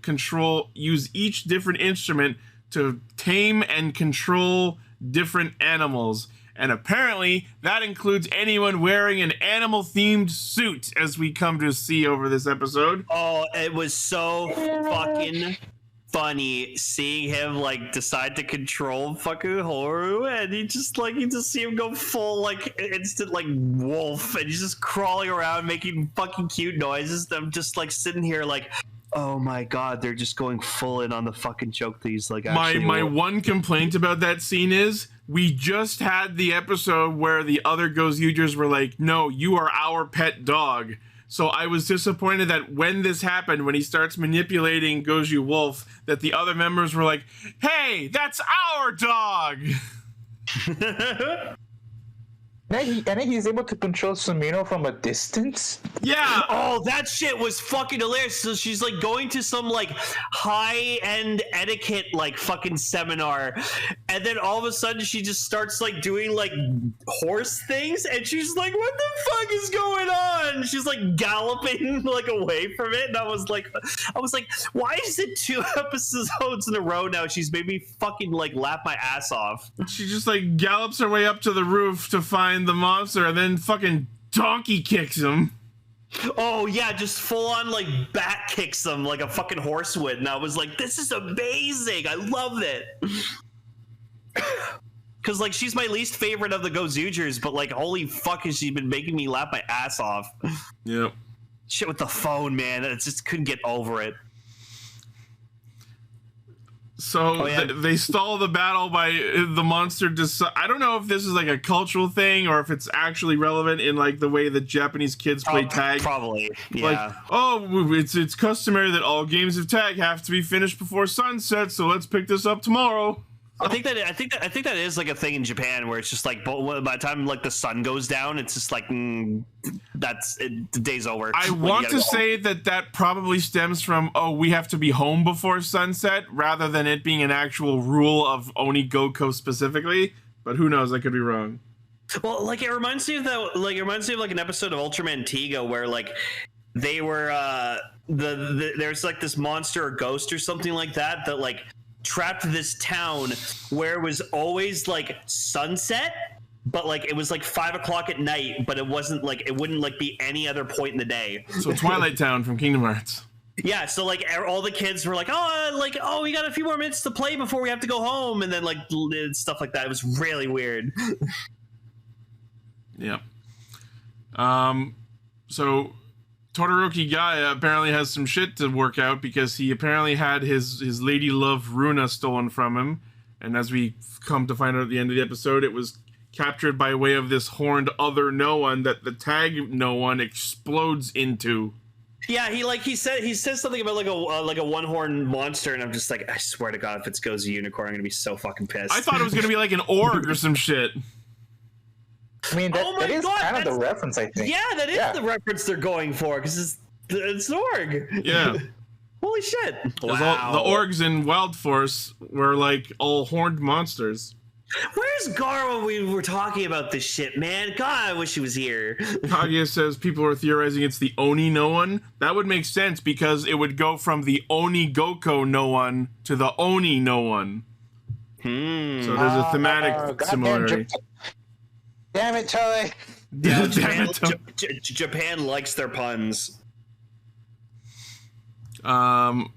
use each different instrument to tame and control different animals. And apparently that includes anyone wearing an animal-themed suit, as we come to see over this episode. Oh, it was so fucking funny seeing him like decide to control fucking Horu, and you just see him go full like instant like wolf, and he's just crawling around making fucking cute noises. I'm just like sitting here like, oh my god, they're just going full in on the fucking joke that he's like actually my one complaint about that scene is we just had the episode where the other Gozyugers were like, no, you are our pet dog. So I was disappointed that when this happened, when he starts manipulating Goju Wolf, that the other members were like, hey, that's our dog! And then he's able to control Sumino from a distance? Yeah! Oh, that shit was fucking hilarious. So she's like going to some like high-end etiquette like fucking seminar, and then all of a sudden she just starts like doing like horse things, and she's like, what the fuck is going on? She's like galloping like away from it, and I was like, why is it 2 episodes in a row now? She's made me fucking like laugh my ass off. She just like gallops her way up to the roof to find the monster, and then fucking donkey kicks him. Oh yeah, just full on like back kicks him like a fucking horse would, and I was like, this is amazing. I love it. Cause like she's my least favorite of the Gozyugers, but like holy fuck has she been making me laugh my ass off. Yep. Shit with the phone, man. I just couldn't get over it. So they stall the battle by the monster. I don't know if this is like a cultural thing or if it's actually relevant in like the way that Japanese kids play tag. Probably, yeah. Like, oh, it's customary that all games of tag have to be finished before sunset, so let's pick this up tomorrow. I think that is like a thing in Japan where it's just like by the time like the sun goes down, it's just like that's it, the day's over. I want to say that probably stems from we have to be home before sunset rather than it being an actual rule of Onigoko specifically. But who knows? I could be wrong. Well, like it reminds me of like an episode of Ultraman Tiga where like they were there's like this monster or ghost or something like that like trapped this town where it was always like sunset, but like it was like 5 o'clock at night, but it wasn't like it wouldn't like be any other point in the day. So Twilight Town from Kingdom Hearts. Yeah, so like all the kids were like, oh, we got a few more minutes to play before we have to go home, and then like stuff like that. It was really weird. Yeah. So Todoroki Gaia apparently has some shit to work out because he apparently had his lady love Runa stolen from him, and as we come to find out at the end of the episode, it was captured by way of this horned other no one that the tag no one explodes into. Yeah, he says something about like a one horned monster, and I'm just like, I swear to God, if it's Gozy Unicorn, I'm gonna be so fucking pissed. I thought it was gonna be like an org or some shit. I mean, that is kind of the reference, I think. Yeah, that is the reference they're going for, because it's Zorg. Yeah. Holy shit! Because Wow. the orgs in Wild Force were like all horned monsters. Where's Gar when we were talking about this shit, man? God, I wish he was here. Kaguya says people are theorizing it's the Oni no one. That would make sense because it would go from the Oni Goko no one to the Oni no one. So there's a thematic similarity. Damn it, Charlie. Yeah, Japan likes their puns. But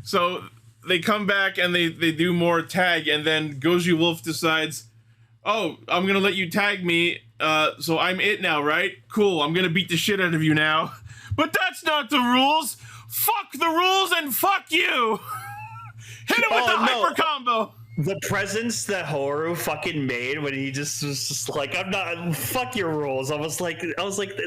so they come back and they do more tag, and then Goju Wolf decides, oh, I'm gonna let you tag me, so I'm it now, right? Cool, I'm gonna beat the shit out of you now. But that's not the rules! Fuck the rules and fuck you! Hit it with the hyper combo! The presence that Horu fucking made when he just was just like, I'm not, fuck your rules. I was like,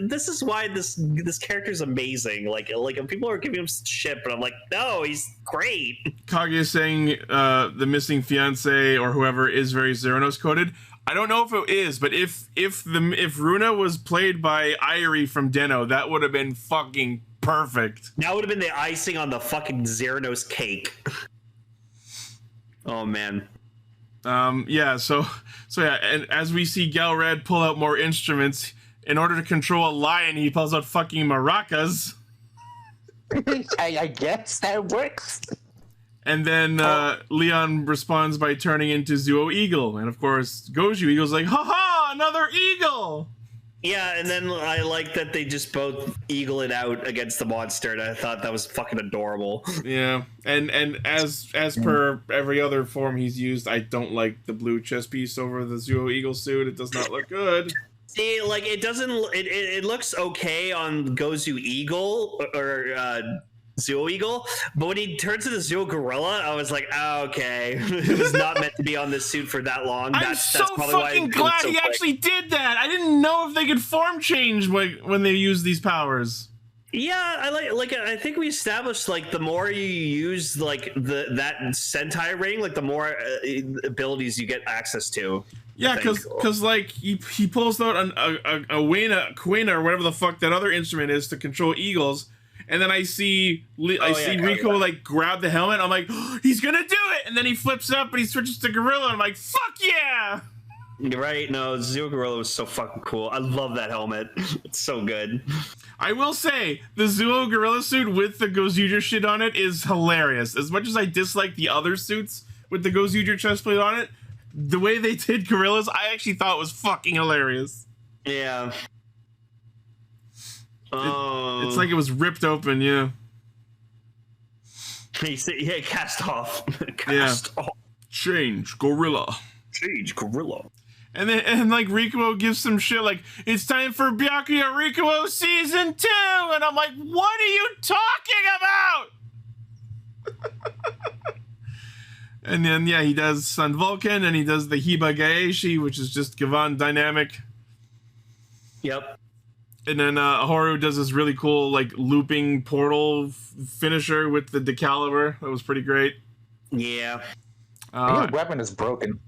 this is why this character's amazing. Like people are giving him shit, but I'm like, no, he's great. Kaguya is saying the missing fiance or whoever is very Zeronos coded. I don't know if it is, but if Runa was played by Irie from Den-O, that would have been fucking perfect. That would have been the icing on the fucking Zeronos cake. Oh man. Yeah, so yeah, and as we see GaoRed pull out more instruments, in order to control a lion, he pulls out fucking maracas. I guess that works. And then Leon responds by turning into Zuo Eagle. And of course, Goju Eagle's like, haha, another eagle! Yeah, and then I like that they just both eagle it out against the monster, and I thought that was fucking adorable. Yeah, and as per every other form he's used, I don't like the blue chest piece over the Zuo Eagle suit. It does not look good. See, like, it doesn't, it looks okay on Gozu Eagle, or Zuo Eagle, but when he turns into Zuo Gorilla, I was like, oh, okay. It was not meant to be on this suit for that long. I'm so fucking glad he actually did that. I didn't know if they could form change when they use these powers. Yeah, I think we established, like, the more you use, like, that Sentai ring, like, the more abilities you get access to. Yeah, because like he pulls out a Quina or whatever the fuck that other instrument is to control eagles. And then I see Rico like grab the helmet. I'm like, oh, he's gonna do it! And then he flips up and he switches to Gorilla. I'm like, fuck yeah! You're right. No, Zuo Gorilla was so fucking cool. I love that helmet. It's so good. I will say the Zuo Gorilla suit with the Gozyuger shit on it is hilarious. As much as I dislike the other suits with the Gozyuger chestplate on it, the way they did Gorillas, I actually thought was fucking hilarious. Yeah. It's like it was ripped open, yeah. Yeah, cast off. Off. Change, Gorilla. Change, Gorilla. And like Rikuo gives some shit like, it's time for Byakuya Rikuo Season 2! And I'm like, what are you talking about? And then, yeah, he does Sun Vulcan, and he does the Hiba Gaeshi, which is just Gavan Dynamic. Yep. And then Horu does this really cool, like, looping portal finisher with the Decaliber. That was pretty great. Yeah. The weapon is broken.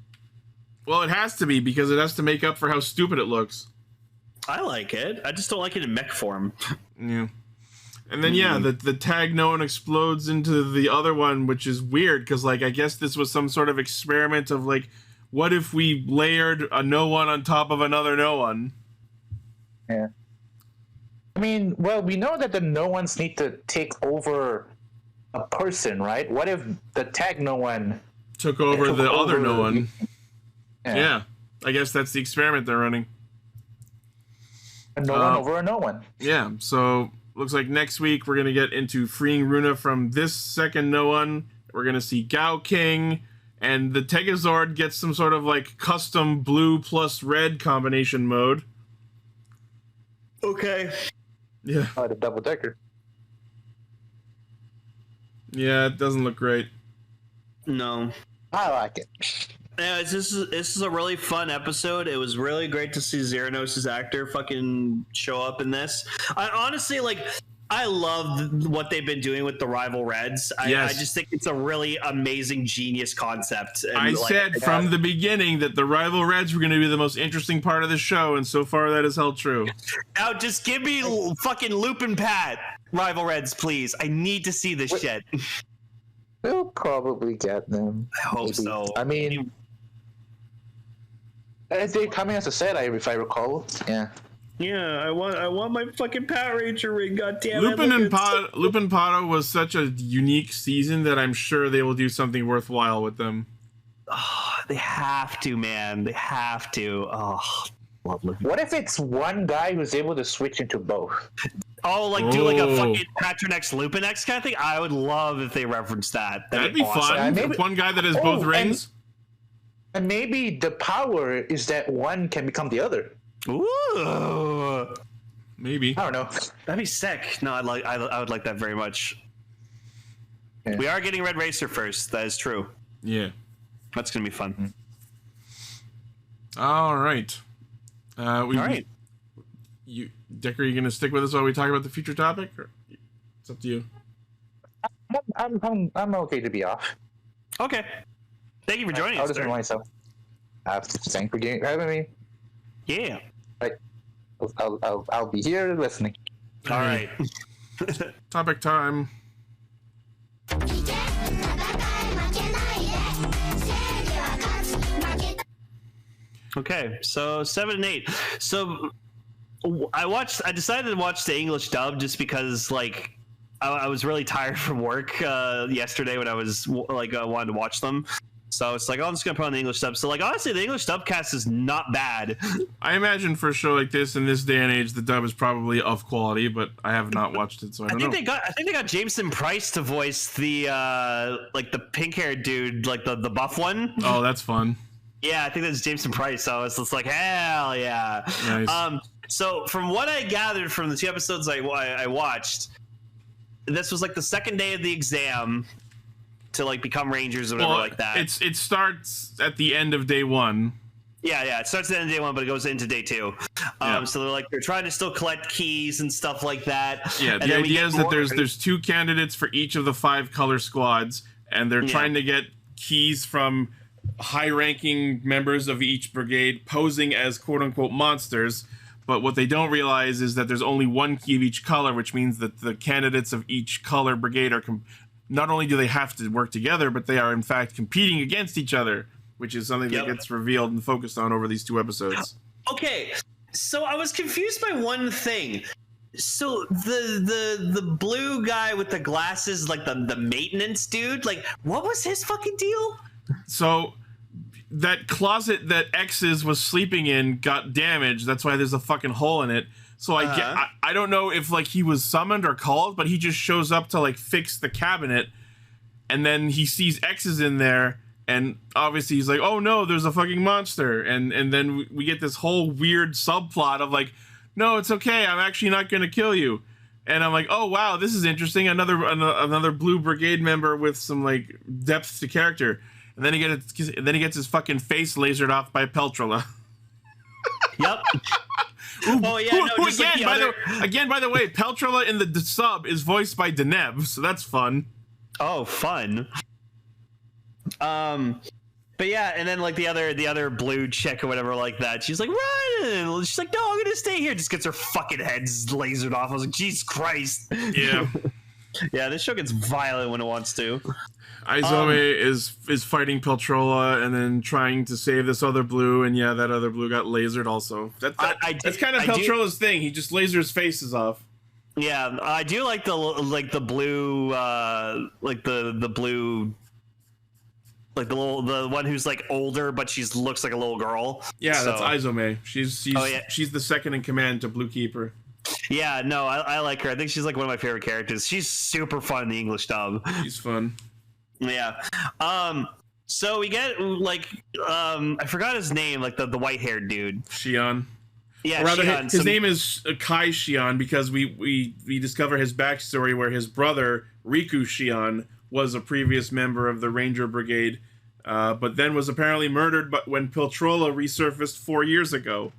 Well, it has to be, because it has to make up for how stupid it looks. I like it. I just don't like it in mech form. Yeah. And then, yeah, the tag no one explodes into the other one, which is weird, because, like, I guess this was some sort of experiment of, like, what if we layered a no one on top of another no one? Yeah. I mean, well, we know that the no ones need to take over a person, right? What if the tag no one took over the other no one? Yeah. I guess that's the experiment they're running. A no one over a no one. Yeah, so looks like next week we're going to get into freeing Runa from this second no one. We're going to see Gao King, and the Tegazord gets some sort of like custom blue plus red combination mode. Okay. Yeah. Oh, the double decker. Yeah, it doesn't look great. No. I like it. Yeah, this is a really fun episode. It was really great to see Zeronos' actor fucking show up in this. I honestly, like, I love what they've been doing with the rival Reds. I just think it's a really amazing, genius concept. And I said from the beginning that the rival Reds were going to be the most interesting part of the show, and so far that has held true. Now just give me fucking Loop and Pat rival Reds, please. I need to see this shit. We'll probably get them. I hope so. I mean, they're coming as a set, if I recall. Yeah. Yeah, I want my fucking Power Ranger ring. God damn it! Lupin and Pato was such a unique season that I'm sure they will do something worthwhile with them. Oh, they have to, man. They have to. Oh, love Lupin. What if it's one guy who's able to switch into both? Oh, like do like a fucking Patron X Lupin X kind of thing? I would love if they referenced that. That'd be awesome. fun. Maybe one guy that has both rings. And maybe the power is that one can become the other. Ooh. Maybe. I don't know. That'd be sick. No, I would like that very much. Yeah. We are getting Red Racer first. That is true. Yeah. That's gonna be fun. All right. All right. Dick, are you gonna stick with us while we talk about the future topic? Or it's up to you. I'm okay to be off. Okay. Thank you for joining us. I'll just remind myself. Thanks for having me. Yeah. I'll be here listening. All right. Topic time. Okay, so 7 and 8. So I decided to watch the English dub just because like I was really tired from work yesterday when I was wanted to watch them. So it's like, oh, I'm just gonna put on the English dub. So like, honestly, the English dub cast is not bad. I imagine for a show like this in this day and age, the dub is probably of quality, but I have not watched it, so I don't know. I think they got Jameson Price to voice the like the pink-haired dude, like the buff one. Oh, that's fun. Yeah, I think that's Jameson Price. So it's just like, hell yeah. Nice. So from what I gathered from the 2 episodes I watched, this was like the second day of the exam to like become Rangers or whatever like that. It starts at the end of day 1. Yeah, it starts at the end of day 1, but it goes into day 2. So they're trying to still collect keys and stuff like that. Yeah, the idea is that there's 2 candidates for each of the 5 color squads, and they're trying to get keys from high-ranking members of each brigade posing as quote-unquote monsters. But what they don't realize is that there's only 1 key of each color, which means that the candidates of each color brigade are not only do they have to work together, but they are in fact competing against each other, which is something that gets revealed and focused on over these 2 episodes. Okay, so I was confused by one thing. So the blue guy with the glasses, like the maintenance dude, like what was his fucking deal? So that closet that X's was sleeping in got damaged. That's why there's a fucking hole in it. So I don't know if like he was summoned or called, but he just shows up to like fix the cabinet, and then he sees X's in there, and obviously he's like, oh no, there's a fucking monster, and then we get this whole weird subplot of like, no, it's okay, I'm actually not gonna kill you. And I'm like, oh wow, this is interesting. Another blue brigade member with some like depth to character. And then he gets his fucking face lasered off by Peltrola. Yep. Oh yeah. Again, by the way, Peltrola in the sub is voiced by Deneb, so that's fun. Oh, fun. But yeah, and then like the other blue chick or whatever like that, she's like, run! She's like, no, I'm gonna stay here. Just gets her fucking head lasered off. I was like, Jesus Christ. Yeah. Yeah, this show gets violent when it wants to. Izome is fighting Peltrola and then trying to save this other blue, and yeah, that other blue got lasered also. That's kind of Peltrola's thing. He just lasers faces off. Yeah, I do like the blue, the blue, like the one who's like older, but looks like a little girl. Yeah, so. That's Izome. She's the second in command to Blue Keeper. Yeah, no, I like her. I think she's like one of my favorite characters. She's super fun in the English dub. She's fun. Yeah. So we get like I forgot his name, like the white-haired dude. Shion. Yeah, or rather, Shion. His name is Kai Shion because we discover his backstory where his brother Riku Shion was a previous member of the Ranger Brigade, but then was apparently murdered when Peltrola resurfaced 4 years ago.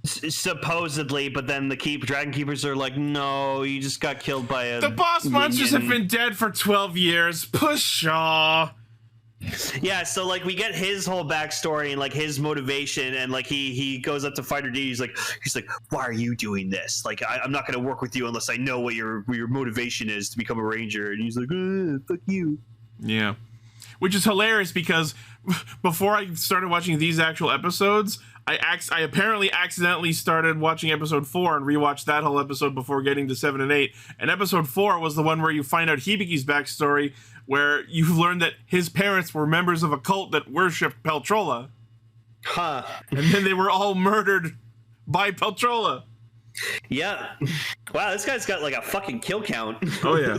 Supposedly, but then the Dragon Keepers are like, no, you just got killed by a... The boss monsters have been dead for 12 years. Pshaw. Yeah, so like we get his whole backstory and like his motivation, and like he goes up to Fighter D. He's like, why are you doing this? Like, I'm not gonna work with you unless I know what your motivation is to become a ranger. And he's like, fuck you. Yeah, which is hilarious because before I started watching these actual episodes, I apparently accidentally started watching episode 4 and rewatched that whole episode before getting to 7 and 8. And episode 4 was the one where you find out Hibiki's backstory, where you learn that his parents were members of a cult that worshipped Peltrola. Huh. And then they were all murdered by Peltrola. Yeah. Wow, this guy's got like a fucking kill count. Oh yeah.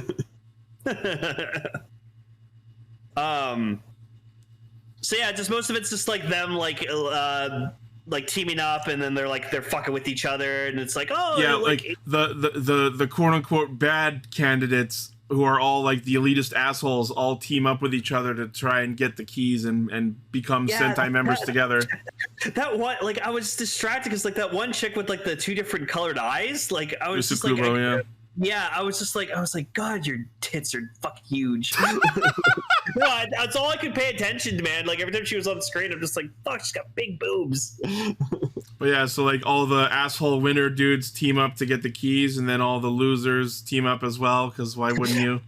So yeah, just most of it's just like them like teaming up, and then they're fucking with each other, and it's like, oh yeah, like the quote unquote bad candidates who are all like the elitist assholes all team up with each other to try and get the keys and become Sentai members together. That one, like, I was distracted because like that one chick with like the 2 different colored eyes, like I was just like, yeah, I was like, God, your tits are fucking huge. No, that's all I could pay attention to, man. Like every time she was on the screen, I'm just like, fuck, she's got big boobs. But yeah, so like all the asshole winner dudes team up to get the keys, and then all the losers team up as well, because why wouldn't you?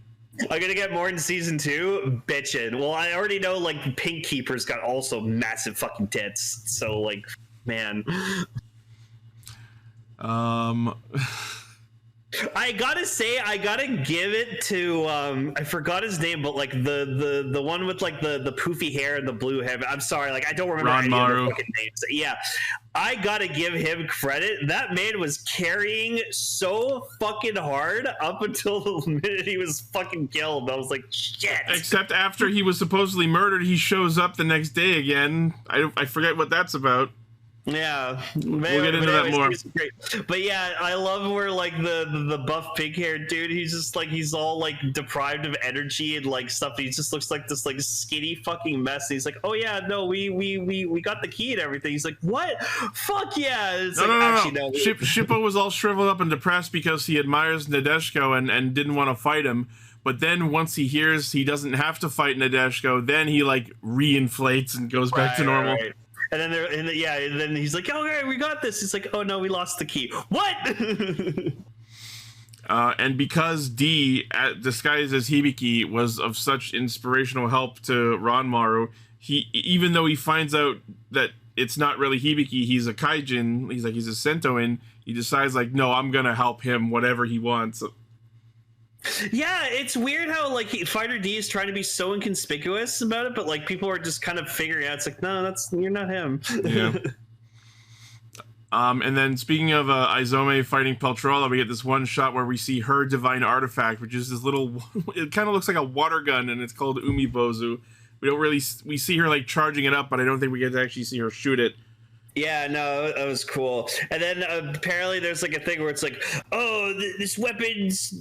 I'm gonna get more in season 2, bitchin'. Well, I already know like Pink Keeper's got also massive fucking tits, so like, man. I gotta say, I gotta give it to I forgot his name, but like the one with like the poofy hair and the blue hair. I'm sorry, like I don't remember any of the fucking names. Yeah, I gotta give him credit. That man was carrying so fucking hard up until the minute he was fucking killed. I was like, shit. Except after he was supposedly murdered, he shows up the next day again. I forget what that's about. Yeah, we'll get into that more. But yeah, I love where like the buff pink haired dude, he's just like, he's all like deprived of energy and like stuff. He just looks like this like skinny fucking mess. And he's like, oh yeah, no, we got the key and everything. He's like, what? Fuck yeah! It's no. Shippo was all shriveled up and depressed because he admires Nadeshiko and didn't want to fight him. But then once he hears he doesn't have to fight Nadeshiko, then he like reinflates and goes back to normal. Right. And then and then he's like, okay, we got this. He's like, oh no, we lost the key. What? And because D, disguised as Hibiki, was of such inspirational help to Ranmaru, even though he finds out that it's not really Hibiki, he's a kaijin, he's a Sentoin, he decides like, no, I'm gonna help him whatever he wants. Yeah, it's weird how like Fighter D is trying to be so inconspicuous about it, but like people are just kind of figuring out, it's like, no, you're not him. Yeah. And then speaking of Izome fighting Peltrola, we get this one shot where we see her divine artifact, which is this little, it kind of looks like a water gun, and it's called Umibozu. We see her like charging it up, but I don't think we get to actually see her shoot it. Yeah, no, that was cool. And then apparently there's like a thing where it's like, oh, this weapon's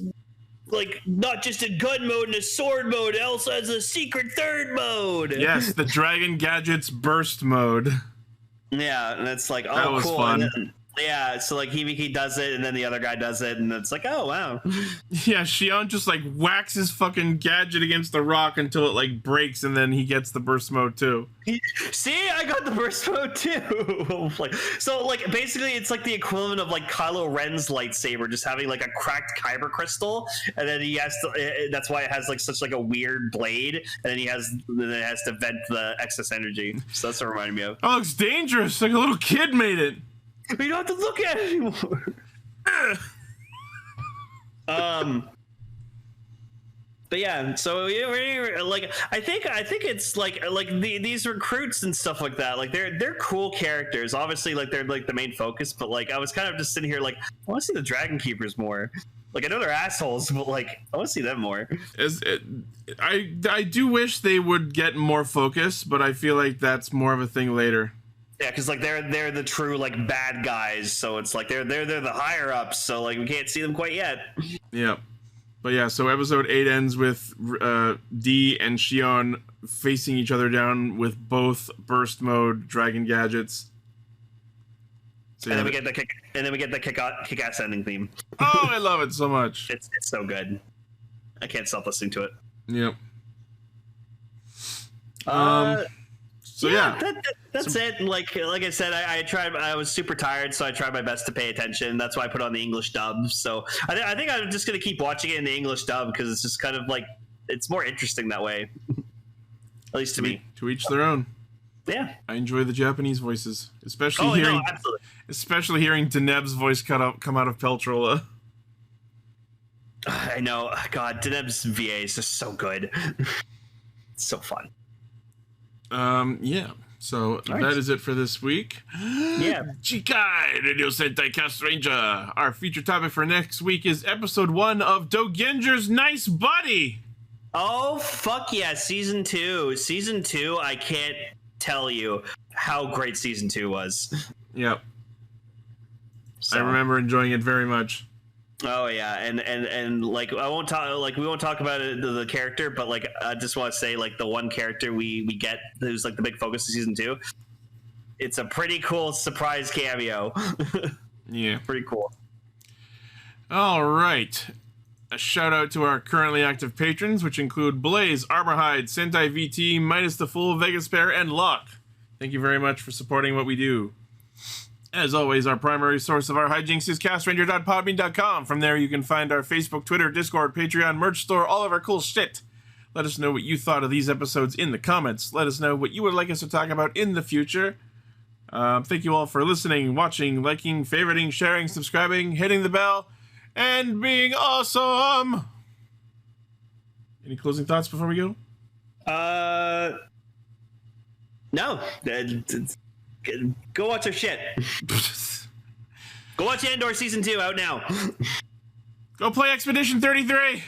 like not just a gun mode and a sword mode, it also has a secret third mode. Yes, the Dragon Gadgets burst mode. Yeah, and it's like, oh, that was cool. Fun. And then, yeah, so like Hibiki does it, and then the other guy does it, and it's like, oh wow. Yeah, Shion just like whacks his fucking gadget against the rock until it like breaks, and then he gets the burst mode too. See, I got the burst mode too. Like, so like basically it's like the equivalent of like Kylo Ren's lightsaber just having like a cracked kyber crystal, and then he has to, that's why it has like such like a weird blade, and then it has to vent the excess energy. So that's what it reminded me of. Oh, it's dangerous, like a little kid made it. We don't have to look at it anymore. But yeah, so like I think it's like these recruits and stuff like that. Like they're cool characters. Obviously, like they're like the main focus. But like I was kind of just sitting here like, I want to see the Dragon Keepers more. Like I know they're assholes, but like I want to see them more. I do wish they would get more focus, but I feel like that's more of a thing later. Yeah, because like they're the true like bad guys, so it's like they're the higher ups, so like we can't see them quite yet. Yeah, but yeah, so episode 8 ends with D and Shion facing each other down with both burst mode dragon gadgets. So, and then we get the kick-ass ending theme. Oh, I love it so much. It's so good. I can't stop listening to it. Yep. That's it. Like I said, I tried. I was super tired, so I tried my best to pay attention. That's why I put on the English dub. So I think I'm just gonna keep watching it in the English dub because it's just kind of like it's more interesting that way. At least to me. To each their own. Yeah. I enjoy the Japanese voices, especially hearing Deneb's voice come out of Peltrola. I know. God, Deneb's VA is just so good. It's so fun. Yeah. So that is it for this week. Yeah. Chikai Radio Sentai Castranger. Our feature topic for next week is episode 1 of Dogengers' Nice Buddy. Oh, fuck yeah. Season 2. Season 2, I can't tell you how great season 2 was. Yep. So. I remember enjoying it very much. Oh yeah, and like we won't talk about it, the character, but like I just want to say like the one character we get who's like the big focus of season 2. It's a pretty cool surprise cameo. Yeah, pretty cool. All right, a shout out to our currently active patrons, which include Blaze, Armorhide, Sentai VT, Minus the Fool, Vegas Bear, and Locke. Thank you very much for supporting what we do. As always, our primary source of our hijinks is castranger.podbean.com. From there, you can find our Facebook, Twitter, Discord, Patreon, merch store, all of our cool shit. Let us know what you thought of these episodes in the comments. Let us know what you would like us to talk about in the future. Thank you all for listening, watching, liking, favoriting, sharing, subscribing, hitting the bell, and being awesome. Any closing thoughts before we go? No. Go watch our shit. Go watch Andor Season 2 out now. Go play Expedition 33.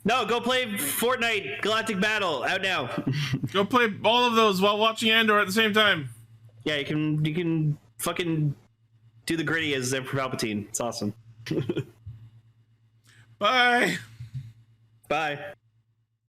No, go play Fortnite Galactic Battle out now. Go play all of those while watching Andor at the same time. Yeah, you can fucking do the gritty as Emperor Palpatine. It's awesome. Bye. Bye.